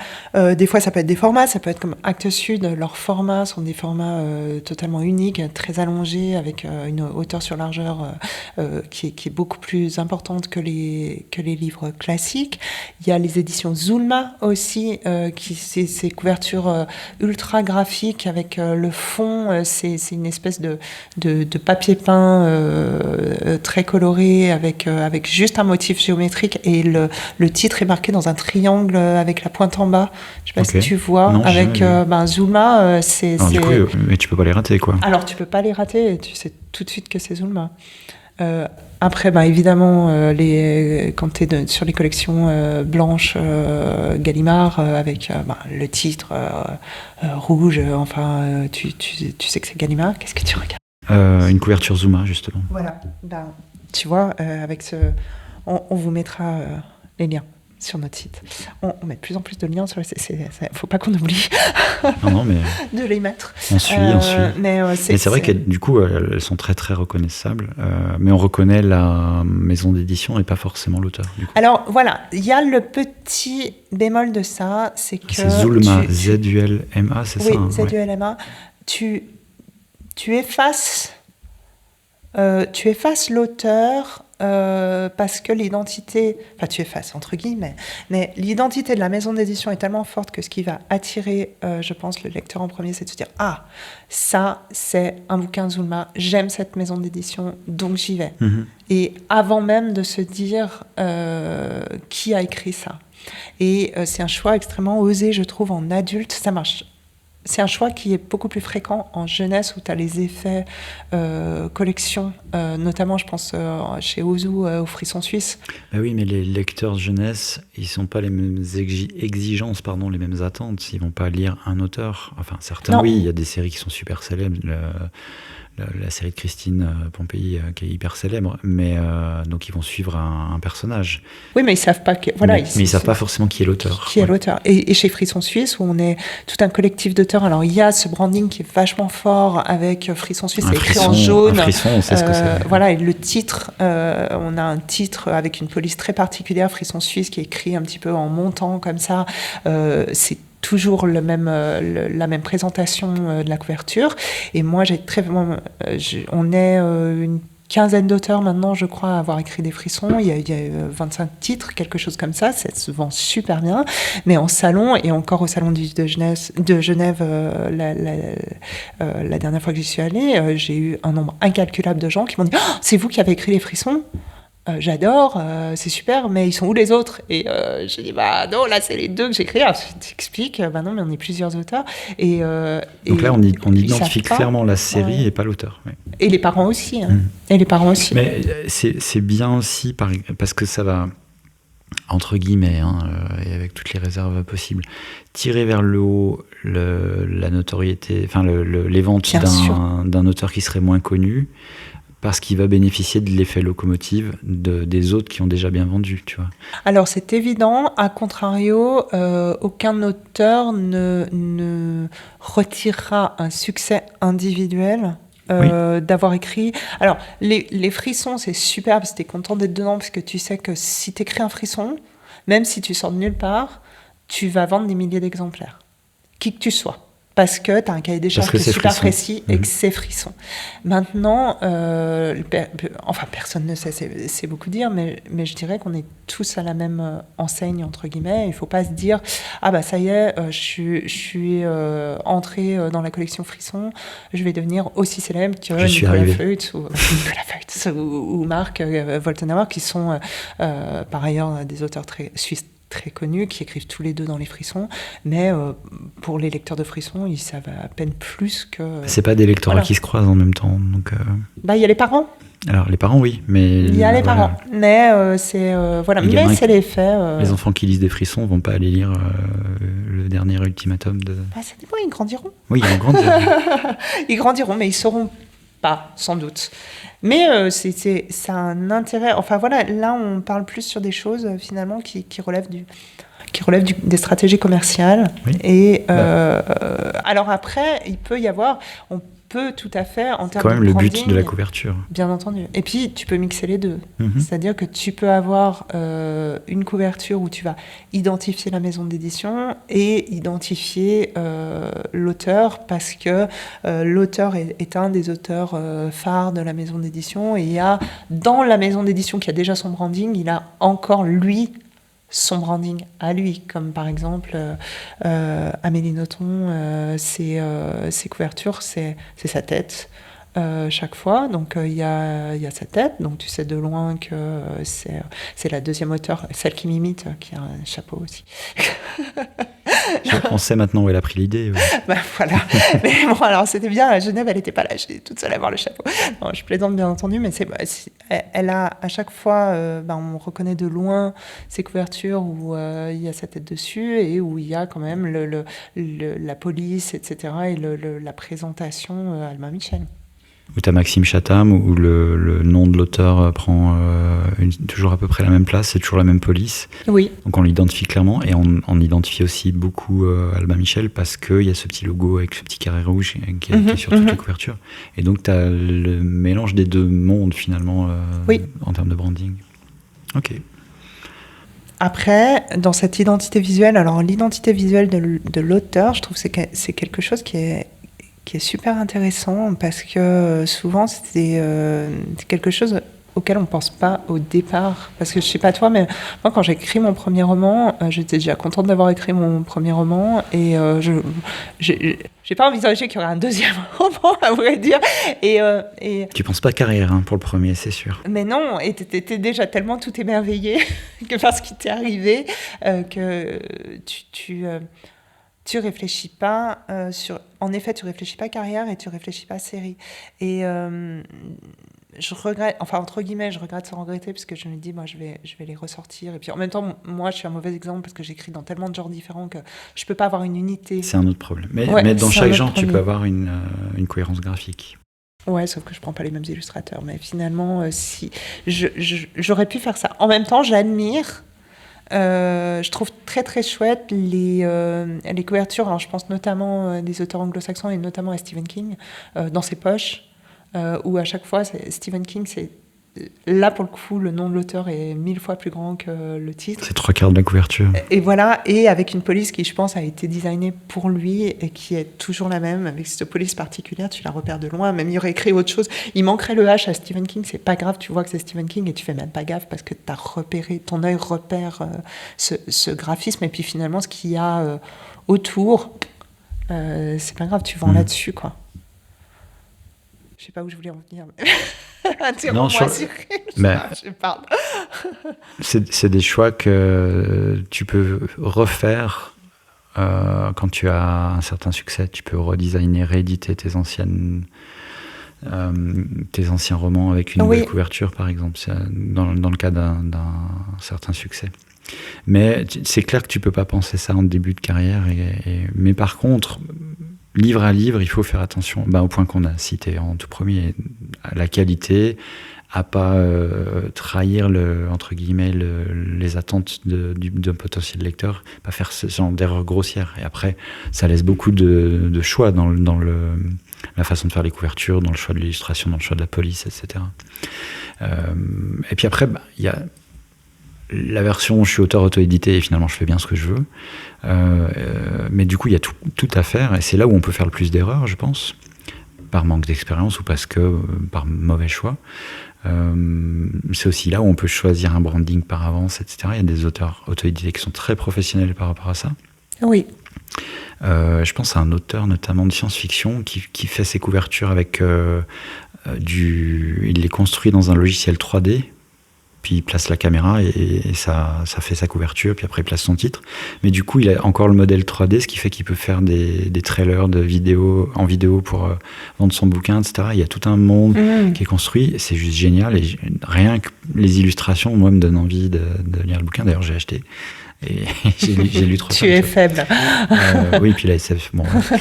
des fois ça peut être des formats, ça peut être comme Actes Sud, leurs formats sont des formats totalement uniques, très allongés, avec une hauteur sur largeur qui est beaucoup plus importante que les livres classiques. Il y a les éditions Zulma aussi, ces couvertures ultra graphiques avec le fond, c'est une espèce de papier peint très coloré avec juste un motif géométrique, et le titre est marqué dans un triangle avec la pointe en bas. Je sais pas si tu vois. Non, avec Zulma, c'est. Du coup, mais tu peux pas les rater, quoi. Alors tu peux pas les rater, et tu sais tout de suite que c'est Zulma. Après, évidemment, quand tu es sur les collections blanches Gallimard, avec le titre rouge, tu sais que c'est Gallimard. Qu'est-ce que tu regardes? Une couverture Zuma, justement. Voilà. Tu vois, avec on vous mettra les liens sur notre site. On met de plus en plus de liens sur le site. Faut pas qu'on oublie non, mais de les mettre. On suit. Mais c'est vrai que du coup, elles sont très très reconnaissables. Mais on reconnaît la maison d'édition et pas forcément l'auteur. Du coup. Alors voilà, il y a le petit bémol de ça, c'est que c'est Zulma, Z-U-L-M-A, c'est ça. Oui, Z-U-L-M-A. Tu effaces l'auteur. Parce que l'identité, tu effaces entre guillemets, mais l'identité de la maison d'édition est tellement forte que ce qui va attirer, je pense, le lecteur en premier, c'est de se dire, ça c'est un bouquin Zulma, j'aime cette maison d'édition, donc j'y vais. Et avant même de se dire qui a écrit ça. Et c'est un choix extrêmement osé, je trouve, en adulte, ça marche. C'est un choix qui est beaucoup plus fréquent en jeunesse, où tu as les effets collection, notamment, je pense, chez Ozu, au Frisson Suisse. Oui, mais les lecteurs jeunesse, ils n'ont pas les mêmes exigences, les mêmes attentes. Ils ne vont pas lire un auteur. Enfin, certains, non. Oui, il y a des séries qui sont super célèbres. La série de Christine Pompéi qui est hyper célèbre, mais donc ils vont suivre un personnage. Oui, mais ils savent pas mais ils savent pas forcément qui est l'auteur. Qui est l'auteur. Et chez Frisson Suisse, où on est tout un collectif d'auteurs, alors il y a ce branding qui est vachement fort avec Frisson Suisse, c'est écrit en jaune. Un frisson, on sait ce que c'est. Voilà, et le titre, on a un titre avec une police très particulière, Frisson Suisse, qui est écrit un petit peu en montant comme ça. C'est toujours la même présentation de la couverture. Et moi, on est une quinzaine d'auteurs maintenant, je crois, à avoir écrit des frissons. Il y a 25 titres, quelque chose comme ça. Ça se vend super bien. Mais en salon, et encore au salon de Genève, la dernière fois que j'y suis allée, j'ai eu un nombre incalculable de gens qui m'ont dit « c'est vous qui avez écrit les frissons ?» J'adore, c'est super, mais ils sont où les autres? Et je dis non, là c'est les deux que j'ai écrits. Alors, je t'explique, non, mais on est plusieurs auteurs. Donc là, on identifie clairement la série et pas l'auteur. Ouais. Et les parents aussi. Et les parents aussi. Mais c'est bien aussi parce que ça va, entre guillemets, et avec toutes les réserves possibles, tirer vers le haut la notoriété, les ventes d'un auteur qui serait moins connu. Parce qu'il va bénéficier de l'effet locomotive des autres qui ont déjà bien vendu, tu vois. Alors, c'est évident. A contrario, aucun auteur ne retirera un succès individuel d'avoir écrit. Alors, les frissons, c'est super, parce que tu es content d'être dedans, parce que tu sais que si tu écris un frisson, même si tu sors de nulle part, tu vas vendre des milliers d'exemplaires. Qui que tu sois. parce que tu as un cahier des charges qui est super frisson. précis et que c'est frisson. Maintenant, personne ne sait, c'est beaucoup dire, mais je dirais qu'on est tous à la même enseigne, entre guillemets. Il ne faut pas se dire « Ah bah ça y est, je suis entré dans la collection Frisson, je vais devenir aussi célèbre que Nicolas Feutz ou Marc Woltenhauer, qui sont par ailleurs des auteurs suisses très connus, qui écrivent tous les deux dans les Frissons, mais pour les lecteurs de Frissons, ils savent à peine plus que... C'est pas des lecteurs qui se croisent en même temps, donc... il y a les parents. Alors, les parents, oui, mais... Il y a les parents, mais c'est... mais c'est les faits... Les enfants qui lisent des Frissons vont pas aller lire le dernier ultimatum de... ça dépend, ils grandiront. Oui, ils grandiront. Ils grandiront, mais ils sauront pas, sans doute. Mais c'est un intérêt... Enfin voilà, là on parle plus sur des choses finalement qui relèvent des stratégies commerciales. Oui. Et alors après, il peut y avoir... On peut tout à fait, en termes de branding... C'est quand même le but de la couverture. Bien entendu. Et puis, tu peux mixer les deux. C'est-à-dire que tu peux avoir une couverture où tu vas identifier la maison d'édition et identifier l'auteur, parce que l'auteur est un des auteurs phares de la maison d'édition. Et il y a, dans la maison d'édition qui a déjà son branding, il a encore, lui, son branding à lui, comme par exemple Amélie Nothomb, ses couvertures, c'est sa tête chaque fois, donc il y a sa tête, donc tu sais de loin que c'est la deuxième auteure, celle qui m'imite, qui a un chapeau aussi. On sait maintenant où elle a pris l'idée. Ouais. Voilà. Mais bon, alors c'était bien, à Genève, elle n'était pas là, j'étais toute seule à voir le chapeau. Non, je plaisante bien entendu, mais elle a à chaque fois, on reconnaît de loin ses couvertures où il y a sa tête dessus et où il y a quand même la police, etc. et la présentation Albin Michel. Où tu as Maxime Chatham, où le nom de l'auteur prend toujours à peu près la même place, c'est toujours la même police. Oui. Donc on l'identifie clairement, et on identifie aussi beaucoup Albin Michel, parce qu'il y a ce petit logo avec ce petit carré rouge qui est sur toutes les couvertures. Et donc tu as le mélange des deux mondes finalement en termes de branding. Ok. Après, dans cette identité visuelle, alors l'identité visuelle de l'auteur, je trouve que c'est quelque chose qui est super intéressant, parce que souvent c'est quelque chose auquel on ne pense pas au départ. Parce que je ne sais pas toi, mais moi quand j'ai écrit mon premier roman, j'étais déjà contente d'avoir écrit mon premier roman, et je n'ai pas envisagé qu'il y aurait un deuxième roman, à vrai dire. Et tu ne penses pas carrière pour le premier, c'est sûr. Mais non, et tu étais déjà tellement tout émerveillé que par ce qui t'est arrivé, que tu réfléchis pas en effet, tu réfléchis pas carrière et tu réfléchis pas série. Et je regrette, enfin entre guillemets, je regrette sans regretter, parce que je me dis, moi, je vais les ressortir. Et puis en même temps, moi, je suis un mauvais exemple parce que j'écris dans tellement de genres différents que je peux pas avoir une unité. C'est un autre problème. Mais dans chaque genre, tu peux avoir une cohérence graphique. Ouais, sauf que je prends pas les mêmes illustrateurs. Mais finalement, si j'aurais pu faire ça. En même temps, j'admire. Je trouve très très chouette les couvertures. Alors je pense notamment des auteurs anglo-saxons et notamment à Stephen King dans ses poches, où à chaque fois Stephen King, c'est là pour le coup le nom de l'auteur est 1000 fois plus grand que le titre. C'est 3/4 de la couverture. Et voilà, et avec une police qui je pense a été designée pour lui et qui est toujours la même. Avec cette police particulière, tu la repères de loin. Même il aurait écrit autre chose, il manquerait le H à Stephen King, c'est pas grave, tu vois que c'est Stephen King et tu fais même pas gaffe parce que t'as repéré, ton œil repère ce graphisme, et puis finalement ce qu'il y a autour, c'est pas grave, tu vends là-dessus, quoi. Je sais pas où je voulais en venir. Non, je parle. C'est des choix que tu peux refaire quand tu as un certain succès. Tu peux redesigner, rééditer tes anciens romans avec une nouvelle couverture, par exemple, dans le cas d'un certain succès. Mais c'est clair que tu peux pas penser ça en début de carrière. Mais par contre, livre à livre, il faut faire attention au point qu'on a cité en tout premier, à la qualité, à pas trahir entre guillemets les attentes d'un potentiel lecteur, pas faire ce genre d'erreur grossière. Et après, ça laisse beaucoup de choix dans la façon de faire les couvertures, dans le choix de l'illustration, dans le choix de la police, etc. Et puis après, il y a la version je suis auteur auto-édité et finalement je fais bien ce que je veux. Mais du coup, il y a tout à faire et c'est là où on peut faire le plus d'erreurs, je pense, par manque d'expérience ou parce que par mauvais choix. C'est aussi là où on peut choisir un branding par avance, etc. Il y a des auteurs auto-édités qui sont très professionnels par rapport à ça. Oui. Je pense à un auteur notamment de science-fiction qui fait ses couvertures avec il les construit dans un logiciel 3D, puis il place la caméra et ça fait sa couverture, puis après il place son titre. Mais du coup, il a encore le modèle 3D, ce qui fait qu'il peut faire des trailers en vidéo pour vendre son bouquin, etc. Il y a tout un monde qui est construit, c'est juste génial. Et rien que les illustrations, moi, me donnent envie de lire le bouquin. D'ailleurs, j'ai acheté. Et j'ai lu 3 Tu es faible. Oui, puis la SF, bon. Ouais.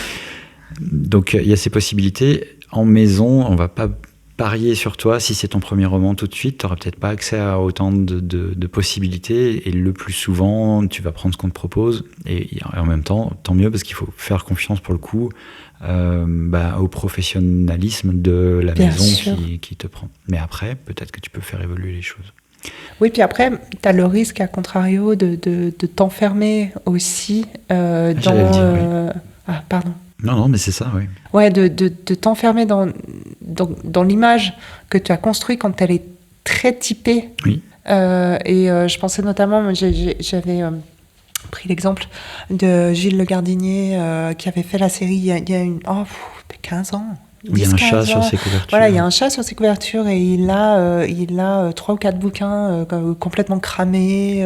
Donc, il y a ces possibilités. En maison, on va pas parier sur toi. Si c'est ton premier roman tout de suite, tu n'auras peut-être pas accès à autant de possibilités. Et le plus souvent, tu vas prendre ce qu'on te propose. Et en même temps, tant mieux, parce qu'il faut faire confiance pour le coup au professionnalisme de la maison qui te prend. Mais après, peut-être que tu peux faire évoluer les choses. Oui, puis après, tu as le risque, à contrario, de t'enfermer aussi dans... Ah, pardon. Non, mais c'est ça, oui. Ouais, de t'enfermer dans l'image que tu as construite quand elle est très typée. Oui. Je pensais notamment, j'avais pris l'exemple de Gilles Le Gardinier qui avait fait la série il y a 15 ans. Il y a un chat sur ses couvertures. Voilà, il y a un chat sur ses couvertures et il a 3 ou 4 bouquins complètement cramés.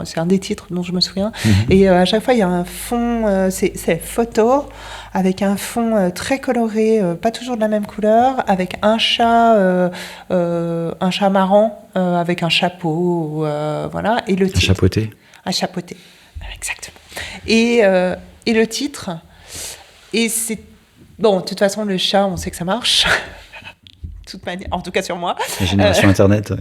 C'est un des titres dont je me souviens. Et à chaque fois, il y a un fond, c'est photo, avec un fond très coloré, pas toujours de la même couleur, avec un chat marrant, avec un chapeau, voilà. Et le titre. Chapeauté. Un chapeauté, exactement. Et le titre, et c'est... Bon, de toute façon, le chat, on sait que ça marche. Toute manière, en tout cas sur moi. La génération Internet.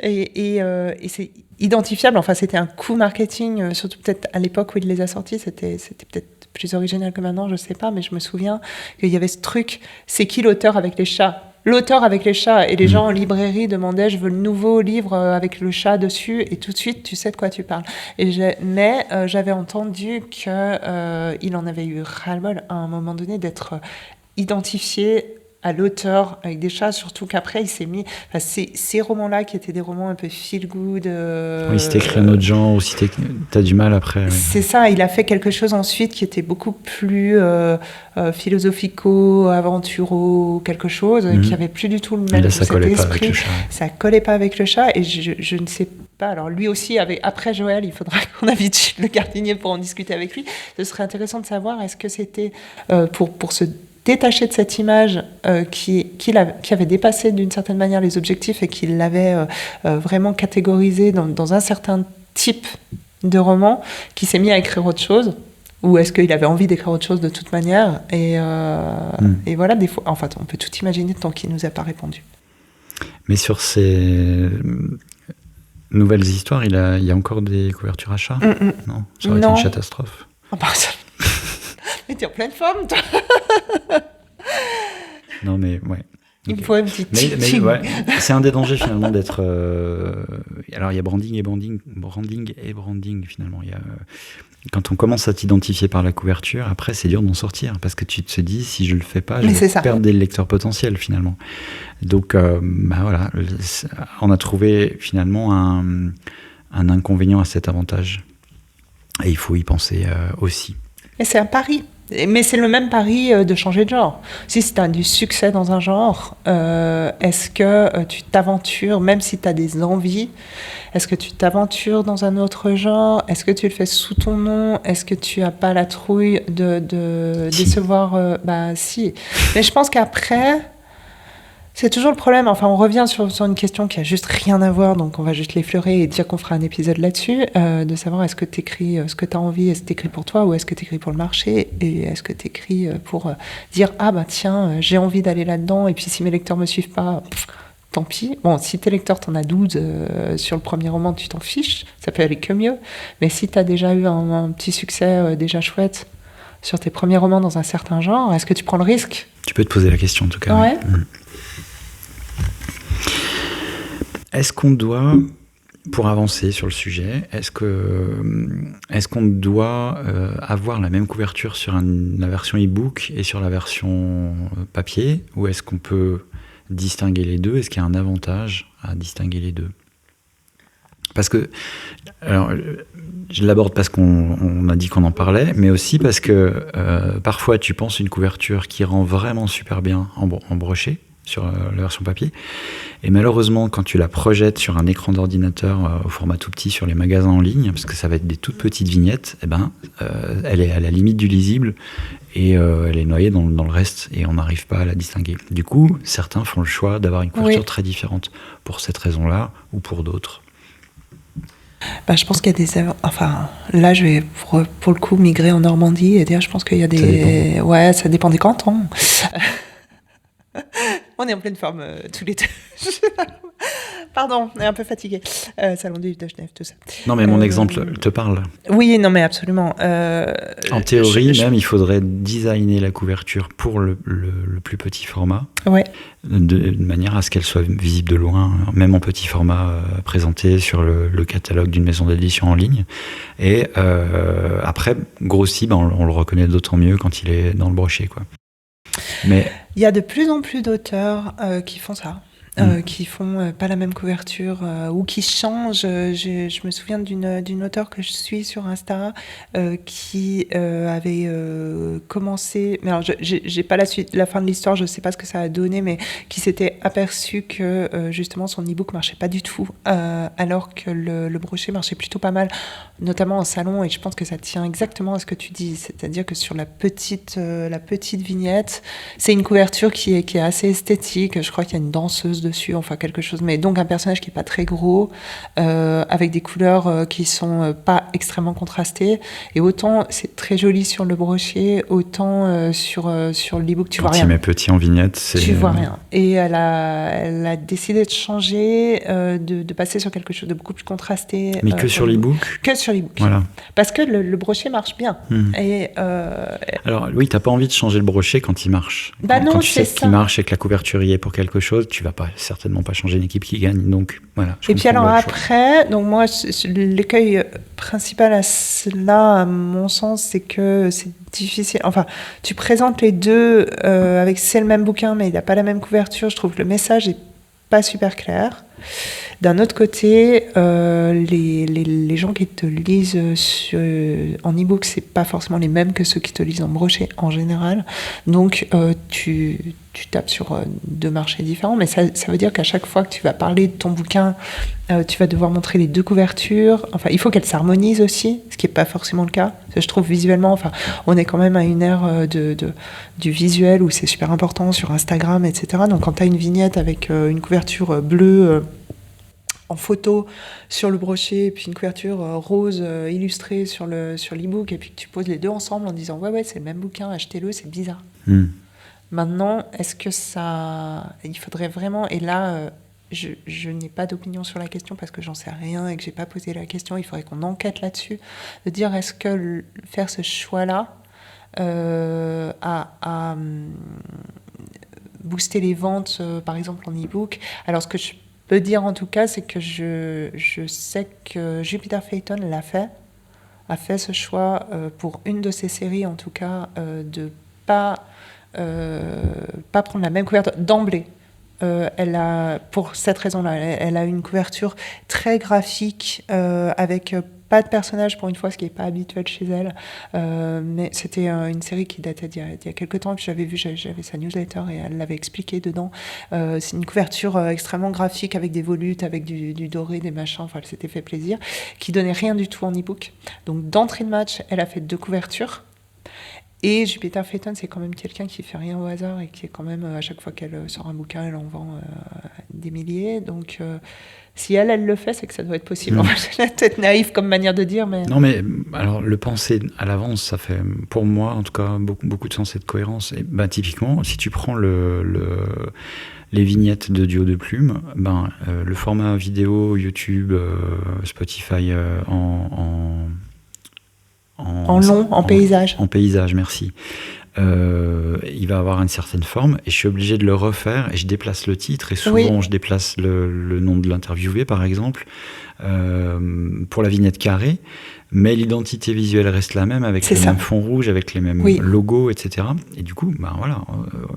Et c'est identifiable. Enfin, c'était un coup marketing, surtout peut-être à l'époque où il les a sortis. C'était peut-être plus original que maintenant, je ne sais pas. Mais je me souviens qu'il y avait ce truc, c'est qui l'auteur avec les chats ? L'auteur avec les chats. Et les gens en librairie demandaient, je veux le nouveau livre avec le chat dessus. Et tout de suite, tu sais de quoi tu parles. Mais j'avais entendu qu'il en avait eu ras-le-bol à un moment donné d'être identifié à l'auteur avec des chats, surtout qu'après il s'est mis... Enfin, ces romans-là qui étaient des romans un peu feel-good... Oui, si t'écris un autre genre ou si t'as du mal après... Oui. C'est ça, il a fait quelque chose ensuite qui était beaucoup plus philosophico, aventuro, quelque chose, qui avait plus du tout le même ça collait pas avec le chat. Ça collait pas avec le chat, et je ne sais pas... Alors lui aussi, après Joël, il faudra qu'on invite le Gardinier pour en discuter avec lui. Ce serait intéressant de savoir, est-ce que c'était pour se détaché de cette image qui avait dépassé d'une certaine manière les objectifs et qui l'avait vraiment catégorisé dans un certain type de roman, qui s'est mis à écrire autre chose, ou est-ce qu'il avait envie d'écrire autre chose de toute manière, et voilà, des fois, en fait, on peut tout imaginer tant qu'il ne nous a pas répondu. Mais sur ces nouvelles histoires, il y a encore des couvertures à chat ? Non, ça aurait été une catastrophe. Oh, bah, mais t'es en pleine forme, toi. Non, mais ouais. Il me faut une petite mais ouais, c'est un des dangers finalement d'être... Alors il y a branding et branding finalement. Il y a, quand on commence à t'identifier par la couverture, après c'est dur d'en sortir parce que tu te dis si je le fais pas, je vais perdre des lecteurs potentiels finalement. Donc voilà, on a trouvé finalement un inconvénient à cet avantage et il faut y penser aussi. Et c'est un pari. Mais c'est le même pari de changer de genre. Si tu as du succès dans un genre, est-ce que tu t'aventures, même si tu as des envies, est-ce que tu t'aventures dans un autre genre ? Est-ce que tu le fais sous ton nom ? Est-ce que tu n'as pas la trouille de décevoir ? Si. Mais je pense qu'après... C'est toujours le problème. Enfin, on revient sur une question qui a juste rien à voir, donc on va juste l'effleurer et dire qu'on fera un épisode là-dessus, de savoir est-ce que tu écris ce que tu as envie, est-ce que tu écris pour toi ou est-ce que tu écris pour le marché, et est-ce que tu écris pour dire tiens, j'ai envie d'aller là-dedans, et puis si mes lecteurs me suivent pas, tant pis. Bon, si tes lecteurs, t'en as 12 sur le premier roman, tu t'en fiches, ça peut aller que mieux. Mais si tu as déjà eu un petit succès déjà chouette sur tes premiers romans dans un certain genre, est-ce que tu prends le risque ? Tu peux te poser la question en tout cas. Ouais. Est-ce qu'on doit pour avancer sur le sujet, est-ce qu'on doit avoir la même couverture sur la version e-book et sur la version papier, ou est-ce qu'on peut distinguer les deux? Est-ce qu'il y a un avantage à distinguer les deux? Parce que, alors, je l'aborde parce qu'on a dit qu'on en parlait, mais aussi parce que parfois tu penses une couverture qui rend vraiment super bien en broché sur la version papier, et malheureusement quand tu la projettes sur un écran d'ordinateur au format tout petit sur les magasins en ligne, parce que ça va être des toutes petites vignettes, elle est à la limite du lisible et elle est noyée dans le reste et on n'arrive pas à la distinguer. Du coup, certains font le choix d'avoir une couverture très différente pour cette raison-là ou pour d'autres. Je pense qu'il y a des... Enfin, là, je vais pour le coup migrer en Normandie et dire, je pense qu'il y a des... Ça dépend. Ouais, ça dépend des cantons. On est en pleine forme tous les deux. Pardon, on est un peu fatigué. Salon du de Genève, tout ça. Non, mais mon exemple te parle. Oui, non, mais absolument. En théorie, même, il faudrait designer la couverture pour le plus petit format, de manière à ce qu'elle soit visible de loin, même en petit format présenté sur le catalogue d'une maison d'édition en ligne. Et après, grossi, on le reconnaît d'autant mieux quand il est dans le broché, quoi. Mais il y a de plus en plus d'auteurs qui font ça. Qui font pas la même couverture ou qui changent. Je me souviens d'une auteure que je suis sur Insta qui avait commencé. Mais alors, j'ai pas la fin de l'histoire, je sais pas ce que ça a donné, mais qui s'était aperçu que justement son e-book marchait pas du tout, alors que le brochet marchait plutôt pas mal, notamment en salon. Et je pense que ça tient exactement à ce que tu dis, c'est-à-dire que sur la petite vignette, c'est une couverture qui est assez esthétique. Je crois qu'il y a une danseuse dessus, enfin quelque chose, mais donc un personnage qui est pas très gros, avec des couleurs qui sont pas extrêmement contrastées, et autant c'est très joli sur le brochet, autant sur l'e-book tu vois rien. Quand il met petit en vignette, tu vois rien. Et elle a décidé de changer, de passer sur quelque chose de beaucoup plus contrasté. Mais que sur l'e-book. Que sur l'e-book. Voilà. Parce que le brochet marche bien. Et alors oui, t'as pas envie de changer le brochet quand il marche. Quand tu sais qu'il marche et que la couverture y est pour quelque chose, tu vas certainement pas changer une équipe qui gagne. Donc voilà. Et puis alors après, donc moi, l'écueil principal à cela, à mon sens, c'est que c'est difficile. Enfin, tu présentes les deux avec c'est le même bouquin, mais il n'a pas la même couverture. Je trouve que le message est pas super clair. D'un autre côté, les gens qui te lisent en e-book, c'est pas forcément les mêmes que ceux qui te lisent en brochet en général. Donc, tu tapes sur deux marchés différents, mais ça veut dire qu'à chaque fois que tu vas parler de ton bouquin, tu vas devoir montrer les deux couvertures. Enfin, il faut qu'elles s'harmonisent aussi, ce qui n'est pas forcément le cas. Je trouve visuellement, enfin, on est quand même à une ère du visuel où c'est super important sur Instagram, etc. Donc, quand tu as une vignette avec une couverture bleue en photo sur le brochet, et puis une couverture rose illustrée sur l'e-book, et puis que tu poses les deux ensemble en disant ouais, c'est le même bouquin, achetez-le, c'est bizarre. Maintenant, est-ce que ça... Il faudrait vraiment... Et là, je n'ai pas d'opinion sur la question parce que j'en sais rien et que j'ai pas posé la question. Il faudrait qu'on enquête là-dessus. De dire, est-ce que faire ce choix-là à booster les ventes, par exemple, en e-book. Alors, ce que je peux dire, en tout cas, c'est que je sais que Jupiter Phaeton a fait ce choix pour une de ses séries, en tout cas, de pas prendre la même couverture d'emblée. Elle a, pour cette raison-là, elle a une couverture très graphique avec pas de personnage pour une fois, ce qui n'est pas habituel chez elle. Mais c'était une série qui datait d'il y a quelques temps. Puis j'avais sa newsletter et elle l'avait expliqué dedans. C'est une couverture extrêmement graphique avec des volutes, avec du doré, des machins. Enfin, elle s'était fait plaisir, qui donnait rien du tout en e-book. Donc d'entrée de match, elle a fait 2 couvertures. Et Jupiter Phaeton, c'est quand même quelqu'un qui fait rien au hasard et qui est quand même, à chaque fois qu'elle sort un bouquin, elle en vend des milliers. Donc, si elle le fait, c'est que ça doit être possible. C'est peut-être naïf comme manière de dire, mais... Non, mais alors, le penser à l'avance, ça fait, pour moi, en tout cas, beaucoup de sens et de cohérence. Et typiquement, si tu prends les vignettes de Duo de Plume, le format vidéo, YouTube, Spotify en long, en paysage. En paysage, merci. il va avoir une certaine forme et je suis obligé de le refaire et je déplace le titre et souvent je déplace le nom de l'interviewé par exemple pour la vignette carrée, mais l'identité visuelle reste la même avec les mêmes fonds rouges, avec les mêmes logos, etc. Et du coup, voilà,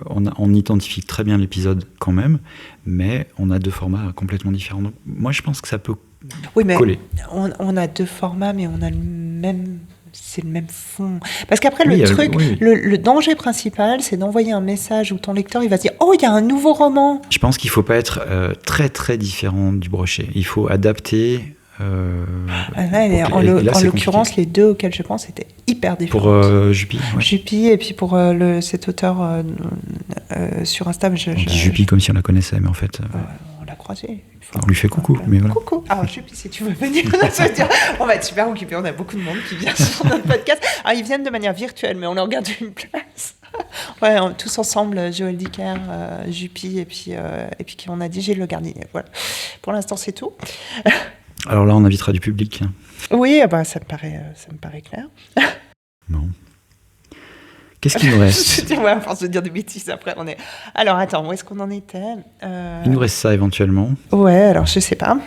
on identifie très bien l'épisode quand même, mais on a 2 formats complètement différents. Donc, moi, je pense que ça peut coller. On a 2 formats, mais on a c'est le même fond. Parce qu'après, le danger principal, c'est d'envoyer un message où ton lecteur, il va se dire « Oh, il y a un nouveau roman !» Je pense qu'il ne faut pas être très, très différent du brochet. Il faut adapter... en l'occurrence, les 2 auxquels je pense étaient hyper différents. Pour Juppie Juppie, et puis pour cet auteur sur Insta. On dit Juppie comme si on la connaissait, mais en fait... on l'a croisé. On lui fait coucou, mais voilà. Coucou. Alors, Juppie, si tu veux venir, on va être super occupés. On a beaucoup de monde qui vient sur notre podcast. Alors, ils viennent de manière virtuelle, mais on leur garde une place. Ouais, tous ensemble, Joël Dicker, Juppie, et puis on a dit Gilles Le Gardinier. Voilà. Pour l'instant, c'est tout. Alors là, on invitera du public. Oui, ça me paraît clair. Bon. Qu'est-ce qu'il nous reste ? À force de dire des bêtises, après, on est... Alors, attends, où est-ce qu'on en était ? Il nous reste ça, éventuellement. Ouais, alors, je sais pas.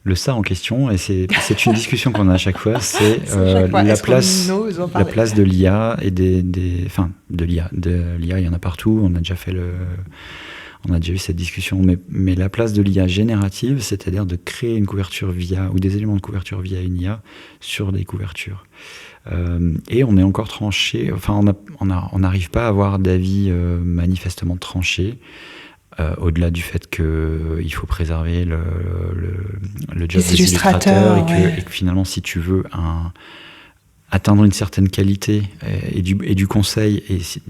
Le ça en question, et c'est une discussion qu'on a à chaque fois, c'est la place de l'IA et de l'IA, il y en a partout, on a déjà eu cette discussion, mais la place de l'IA générative, c'est-à-dire de créer une couverture ou des éléments de couverture via une IA sur des couvertures. Et on est encore tranché, on n'arrive pas à avoir d'avis manifestement tranché, au-delà du fait qu'il faut préserver le job des illustrateurs et que finalement, si tu veux atteindre une certaine qualité et du conseil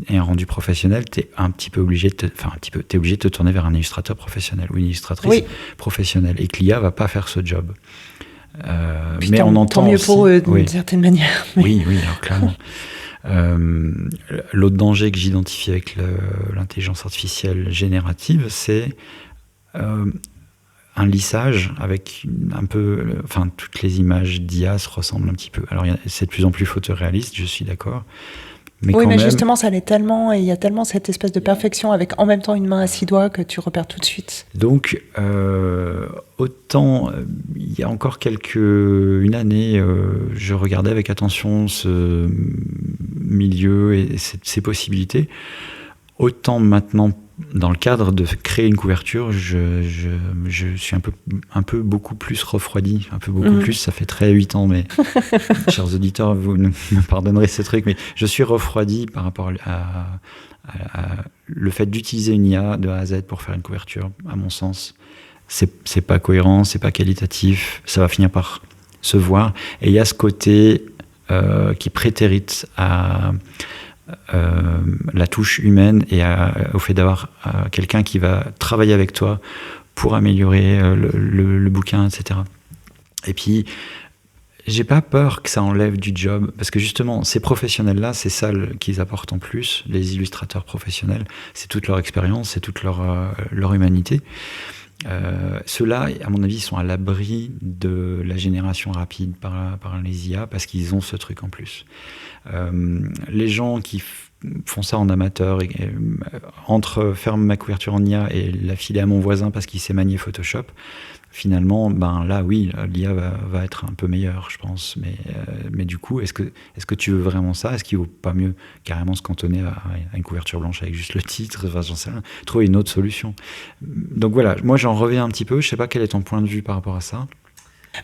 et un rendu professionnel, t'es obligé de te tourner vers un illustrateur professionnel ou une illustratrice professionnelle, et que l'IA va pas faire ce job. Mais on entend tant mieux aussi, pour eux d'une certaine manière. Oui, alors clairement. L'autre danger que j'identifie avec l'intelligence artificielle générative, c'est un lissage avec un peu... toutes les images d'IA se ressemblent un petit peu. Alors, c'est de plus en plus photoréaliste, je suis d'accord. Mais justement, ça l'est tellement, et il y a tellement cette espèce de perfection avec en même temps une main à 6 doigts que tu repères tout de suite. Donc, autant, il y a encore une année, je regardais avec attention ce milieu et ses possibilités. Autant maintenant, dans le cadre de créer une couverture, je suis un peu beaucoup plus refroidi, plus, ça fait très 8 ans, mais chers auditeurs, vous me pardonnerez ce truc, mais je suis refroidi par rapport à le fait d'utiliser une IA de A à Z pour faire une couverture. À mon sens, c'est pas cohérent, c'est pas qualitatif, ça va finir par se voir, et il y a ce côté qui prétérite à la touche humaine et au fait d'avoir quelqu'un qui va travailler avec toi pour améliorer le bouquin, etc. Et puis, j'ai pas peur que ça enlève du job, parce que justement, ces professionnels-là, c'est ça qu'ils apportent en plus, les illustrateurs professionnels, c'est toute leur expérience, c'est toute leur humanité. Ceux-là, à mon avis, sont à l'abri de la génération rapide par les IA, parce qu'ils ont ce truc en plus. Les gens qui font ça en amateur, entre faire ma couverture en IA et la filer à mon voisin parce qu'il sait manier Photoshop, finalement, là, oui, l'IA va être un peu meilleure, je pense. Mais du coup, est-ce que tu veux vraiment ça ? Est-ce qu'il ne vaut pas mieux carrément se cantonner à une couverture blanche avec juste le titre ? J'en sais rien. Trouver une autre solution. Donc voilà, moi, j'en reviens un petit peu. Je ne sais pas quel est ton point de vue par rapport à ça.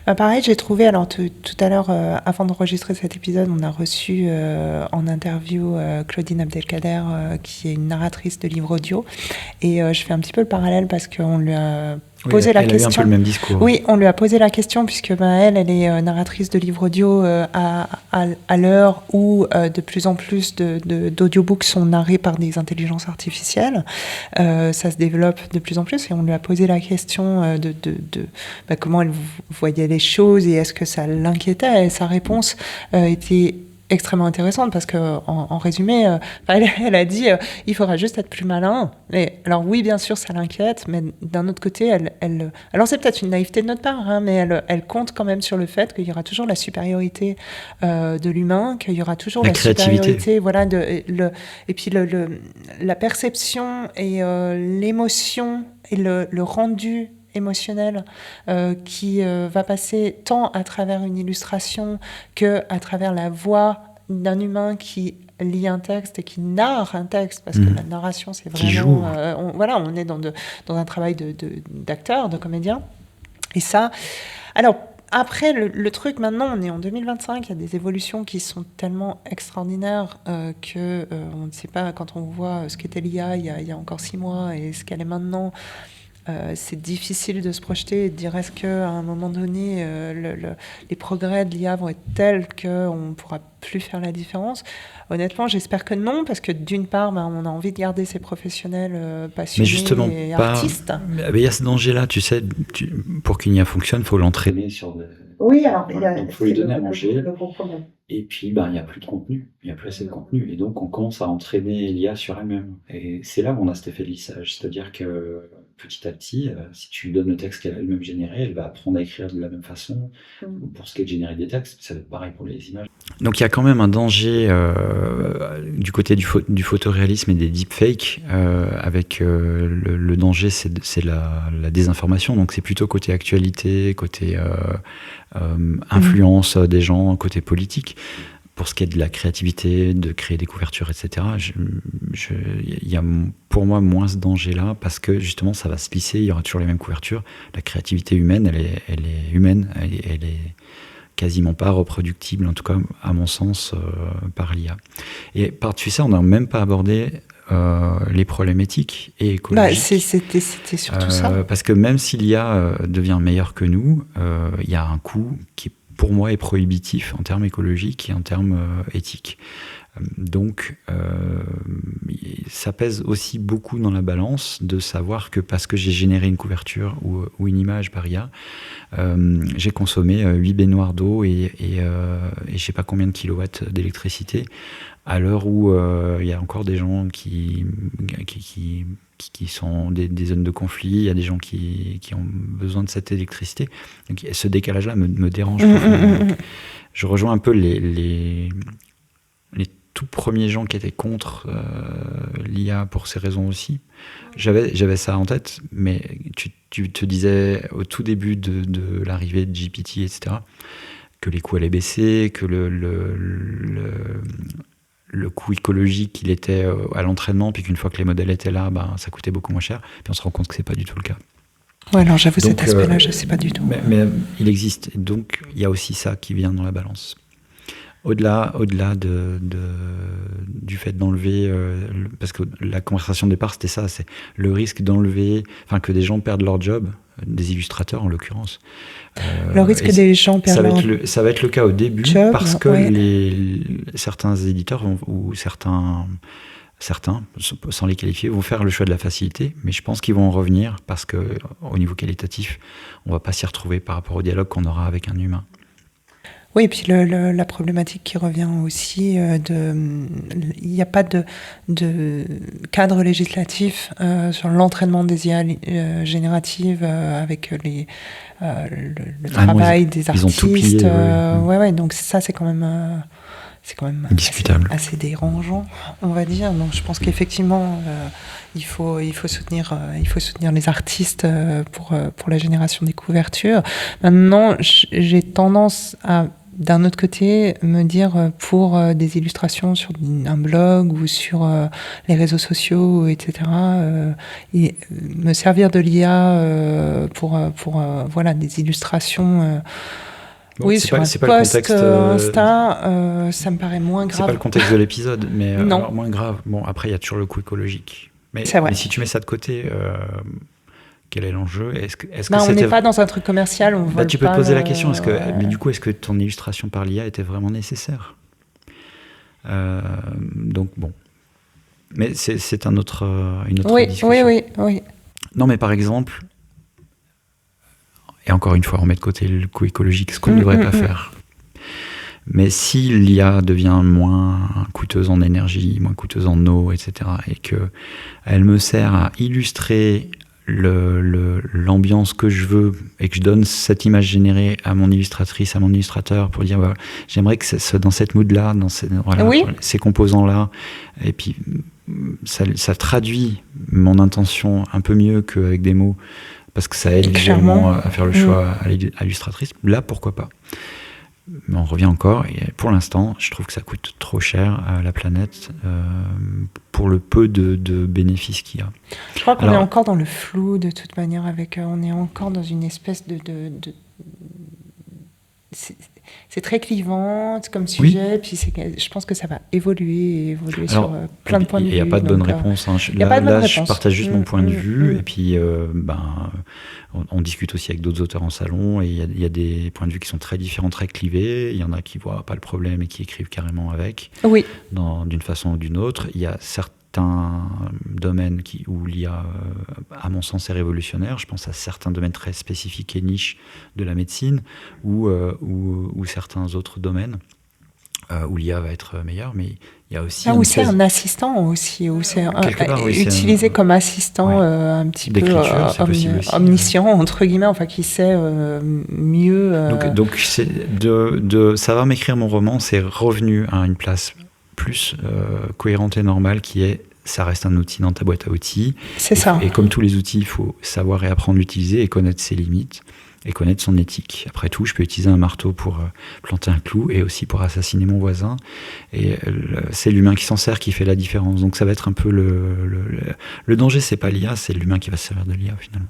Pareil, j'ai trouvé, alors tout à l'heure, avant d'enregistrer cet épisode, on a reçu en interview Claudine Abdelkader, qui est une narratrice de livres audio. Et je fais un petit peu le parallèle parce qu'on lui a posé la question. Elle a eu un peu le même discours. Oui, on lui a posé la question puisque elle est narratrice de livres audio à l'heure où de plus en plus d'audiobooks sont narrés par des intelligences artificielles. Ça se développe de plus en plus et on lui a posé la question de comment elle voyait les choses et est-ce que ça l'inquiétait. Et sa réponse était extrêmement intéressante parce que en résumé, elle a dit il faudra juste être plus malin. Et alors oui, bien sûr, ça l'inquiète, mais d'un autre côté, alors c'est peut-être une naïveté de notre part, hein, mais elle compte quand même sur le fait qu'il y aura toujours la supériorité de l'humain, qu'il y aura toujours la supériorité, voilà, et puis la perception et l'émotion et le rendu émotionnel qui va passer tant à travers une illustration que à travers la voix d'un humain qui lit un texte et qui narre un texte, parce que la narration, c'est vraiment... on est dans un travail d'acteur, de comédien. Et ça... Alors, après, le truc, maintenant, on est en 2025, il y a des évolutions qui sont tellement extraordinaires que on ne sait pas, quand on voit ce qu'était l'IA il y a encore 6 mois et ce qu'elle est maintenant... c'est difficile de se projeter et de dire est-ce qu'à un moment donné, les progrès de l'IA vont être tels qu'on ne pourra plus faire la différence. Honnêtement, j'espère que non, parce que d'une part, on a envie de garder ces professionnels passionnés et artistes. Mais il y a ce danger-là, tu sais, pour qu'une IA fonctionne, il faut l'entraîner sur des... Oui, alors il faut lui donner à manger. Et puis, il n'y a plus de contenu, il n'y a plus assez de contenu. Et donc, on commence à entraîner l'IA sur elle-même. Et c'est là où on a cet effet lissage. C'est-à-dire que petit à petit, si tu lui donnes le texte qu'elle a elle-même généré, elle va apprendre à écrire de la même façon. Pour ce qui est de générer des textes, ça va être pareil pour les images. Donc, il y a quand même un danger du côté du photoréalisme et des deepfakes. Avec le danger, c'est la désinformation. Donc, c'est plutôt côté actualité, côté influence des gens, côté politique. Pour ce qui est de la créativité, de créer des couvertures, etc., il y a pour moi moins ce danger-là, parce que justement, ça va se lisser, il y aura toujours les mêmes couvertures. La créativité humaine, elle est humaine, elle est quasiment pas reproductible, en tout cas, à mon sens, par l'IA. Et par-dessus ça, on n'a même pas abordé les problèmes éthiques et écologiques. C'était surtout ça. Parce que même si l'IA devient meilleure que nous, il y a un coût qui, pour moi, est prohibitif en termes écologiques et en termes éthiques. Donc, ça pèse aussi beaucoup dans la balance de savoir que parce que j'ai généré une couverture ou une image par IA, j'ai consommé 8 baignoires d'eau et je ne sais pas combien de kilowatts d'électricité, à l'heure où il y a encore des gens qui sont des zones de conflit, il y a des gens qui ont besoin de cette électricité. Donc, ce décalage-là me dérange profondément. Donc, je rejoins un peu les tout premiers gens qui étaient contre l'IA pour ces raisons aussi. J'avais ça en tête, mais tu te disais au tout début de l'arrivée de GPT, etc., que les coûts allaient baisser, que le coût écologique, il était à l'entraînement, puis qu'une fois que les modèles étaient là, ça coûtait beaucoup moins cher. Puis on se rend compte que c'est pas du tout le cas. Ouais, alors j'avoue, cet aspect-là, je sais pas du tout. Mais il existe. Donc, il y a aussi ça qui vient dans la balance. Au-delà du fait d'enlever, parce que la conversation de départ, c'était ça, c'est le risque d'enlever, enfin, que des gens perdent leur job, des illustrateurs en l'occurrence. Le risque que des gens perdent leur job. Ça va être le cas au début, parce que certains éditeurs ou certains, sans les qualifier, vont faire le choix de la facilité, mais je pense qu'ils vont en revenir, parce qu'au niveau qualitatif, on ne va pas s'y retrouver par rapport au dialogue qu'on aura avec un humain. Oui, et puis la problématique qui revient aussi, il n'y a pas de cadre législatif sur l'entraînement des IA génératives avec le travail des artistes. Ils ont tout plié, ouais, donc ça, c'est quand même discutable. Assez dérangeant, on va dire. Donc je pense qu'effectivement, il faut soutenir les artistes pour la génération des couvertures. Maintenant, j'ai tendance à, d'un autre côté, me dire pour des illustrations sur un blog ou sur les réseaux sociaux, etc., et me servir de l'IA pour des illustrations. Bon, oui, sur un post Insta, ça me paraît moins grave. C'est pas le contexte de l'épisode, mais non. Moins grave. Bon, après, il y a toujours le coût écologique. Mais si tu mets ça de côté, quel est l'enjeu ? On n'est pas dans un truc commercial. Tu peux te poser la question, mais du coup, est-ce que ton illustration par l'IA était vraiment nécessaire ? Donc, bon. Mais c'est une autre discussion. Oui. Non, mais par exemple... Et encore une fois, on met de côté le coût écologique, ce qu'on ne devrait pas faire. Mais si l'IA devient moins coûteuse en énergie, moins coûteuse en eau, etc., et qu'elle me sert à illustrer l'ambiance que je veux et que je donne cette image générée à mon illustratrice, à mon illustrateur pour dire voilà, j'aimerais que c'est dans cette mood-là, dans ces composants-là, et puis ça traduit mon intention un peu mieux qu'avec des mots, parce que ça aide visuellement à faire le choix à l'illustratrice. Là, pourquoi pas? Mais on revient encore, et pour l'instant, je trouve que ça coûte trop cher à la planète pour le peu de bénéfices qu'il y a. Je crois qu'on est encore dans le flou de toute manière, on est encore dans une espèce de c'est très clivant comme sujet, puis je pense que ça va évoluer sur plein de points de vue. Il n'y a pas de bonne réponse. Là, je partage juste mon point de vue, et puis on discute aussi avec d'autres auteurs en salon, et il y a des points de vue qui sont très différents, très clivés. Il y en a qui ne voient pas le problème et qui écrivent carrément avec, d'une façon ou d'une autre. Il y a certains domaines où l'IA, à mon sens, est révolutionnaire. Je pense à certains domaines très spécifiques et niches de la médecine, ou certains autres domaines où l'IA va être meilleure, mais il y a aussi... où c'est un assistant aussi, où c'est utilisé comme assistant un petit peu omniscient, entre guillemets, enfin qui sait mieux... Donc de savoir m'écrire mon roman, c'est revenu à une place plus cohérente et normale, qui est, ça reste un outil dans ta boîte à outils. C'est ça. Et comme tous les outils, il faut savoir et apprendre à l'utiliser et connaître ses limites et connaître son éthique. Après tout, je peux utiliser un marteau pour planter un clou et aussi pour assassiner mon voisin. Et c'est l'humain qui s'en sert qui fait la différence. Donc ça va être un peu le danger, c'est pas l'IA, c'est l'humain qui va se servir de l'IA finalement.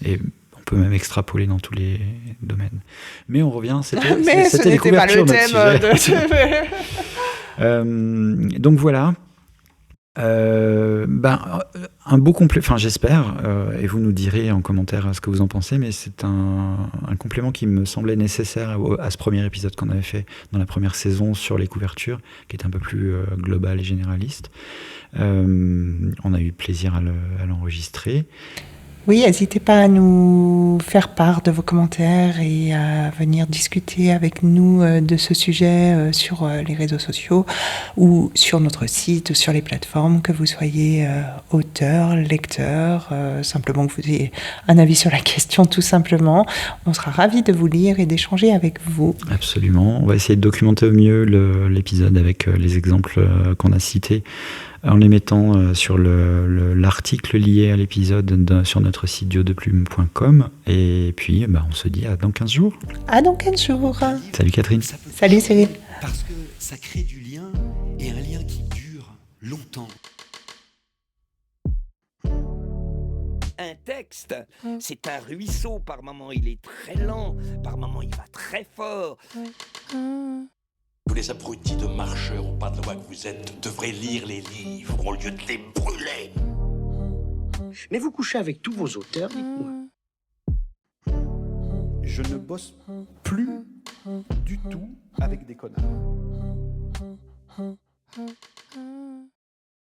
Et on peut même extrapoler dans tous les domaines. Mais on revient, c'était les couvertures de notre sujet. Donc voilà. Un beau complément, enfin j'espère, et vous nous direz en commentaire ce que vous en pensez, mais c'est un complément qui me semblait nécessaire à ce premier épisode qu'on avait fait dans la première saison sur les couvertures, qui est un peu plus global et généraliste. On a eu plaisir à l'enregistrer. Oui, n'hésitez pas à nous faire part de vos commentaires et à venir discuter avec nous de ce sujet sur les réseaux sociaux ou sur notre site ou sur les plateformes, que vous soyez auteur, lecteur, simplement que vous ayez un avis sur la question tout simplement. On sera ravis de vous lire et d'échanger avec vous. Absolument. On va essayer de documenter au mieux l'épisode avec les exemples qu'on a cités, en les mettant sur l'article lié à l'épisode sur notre site duodeplume.com. Et puis, on se dit à dans 15 jours. À dans 15 jours. Salut Catherine. Salut Cyril. Parce que ça crée du lien, et un lien qui dure longtemps. Un texte, c'est un ruisseau. Par moments, il est très lent. Par moments, il va très fort. Tous les abrutis de marcheurs au pas de loi que vous êtes devraient lire les livres au lieu de les brûler. Mais vous couchez avec tous vos auteurs, dites-moi. Je ne bosse plus du tout avec des connards.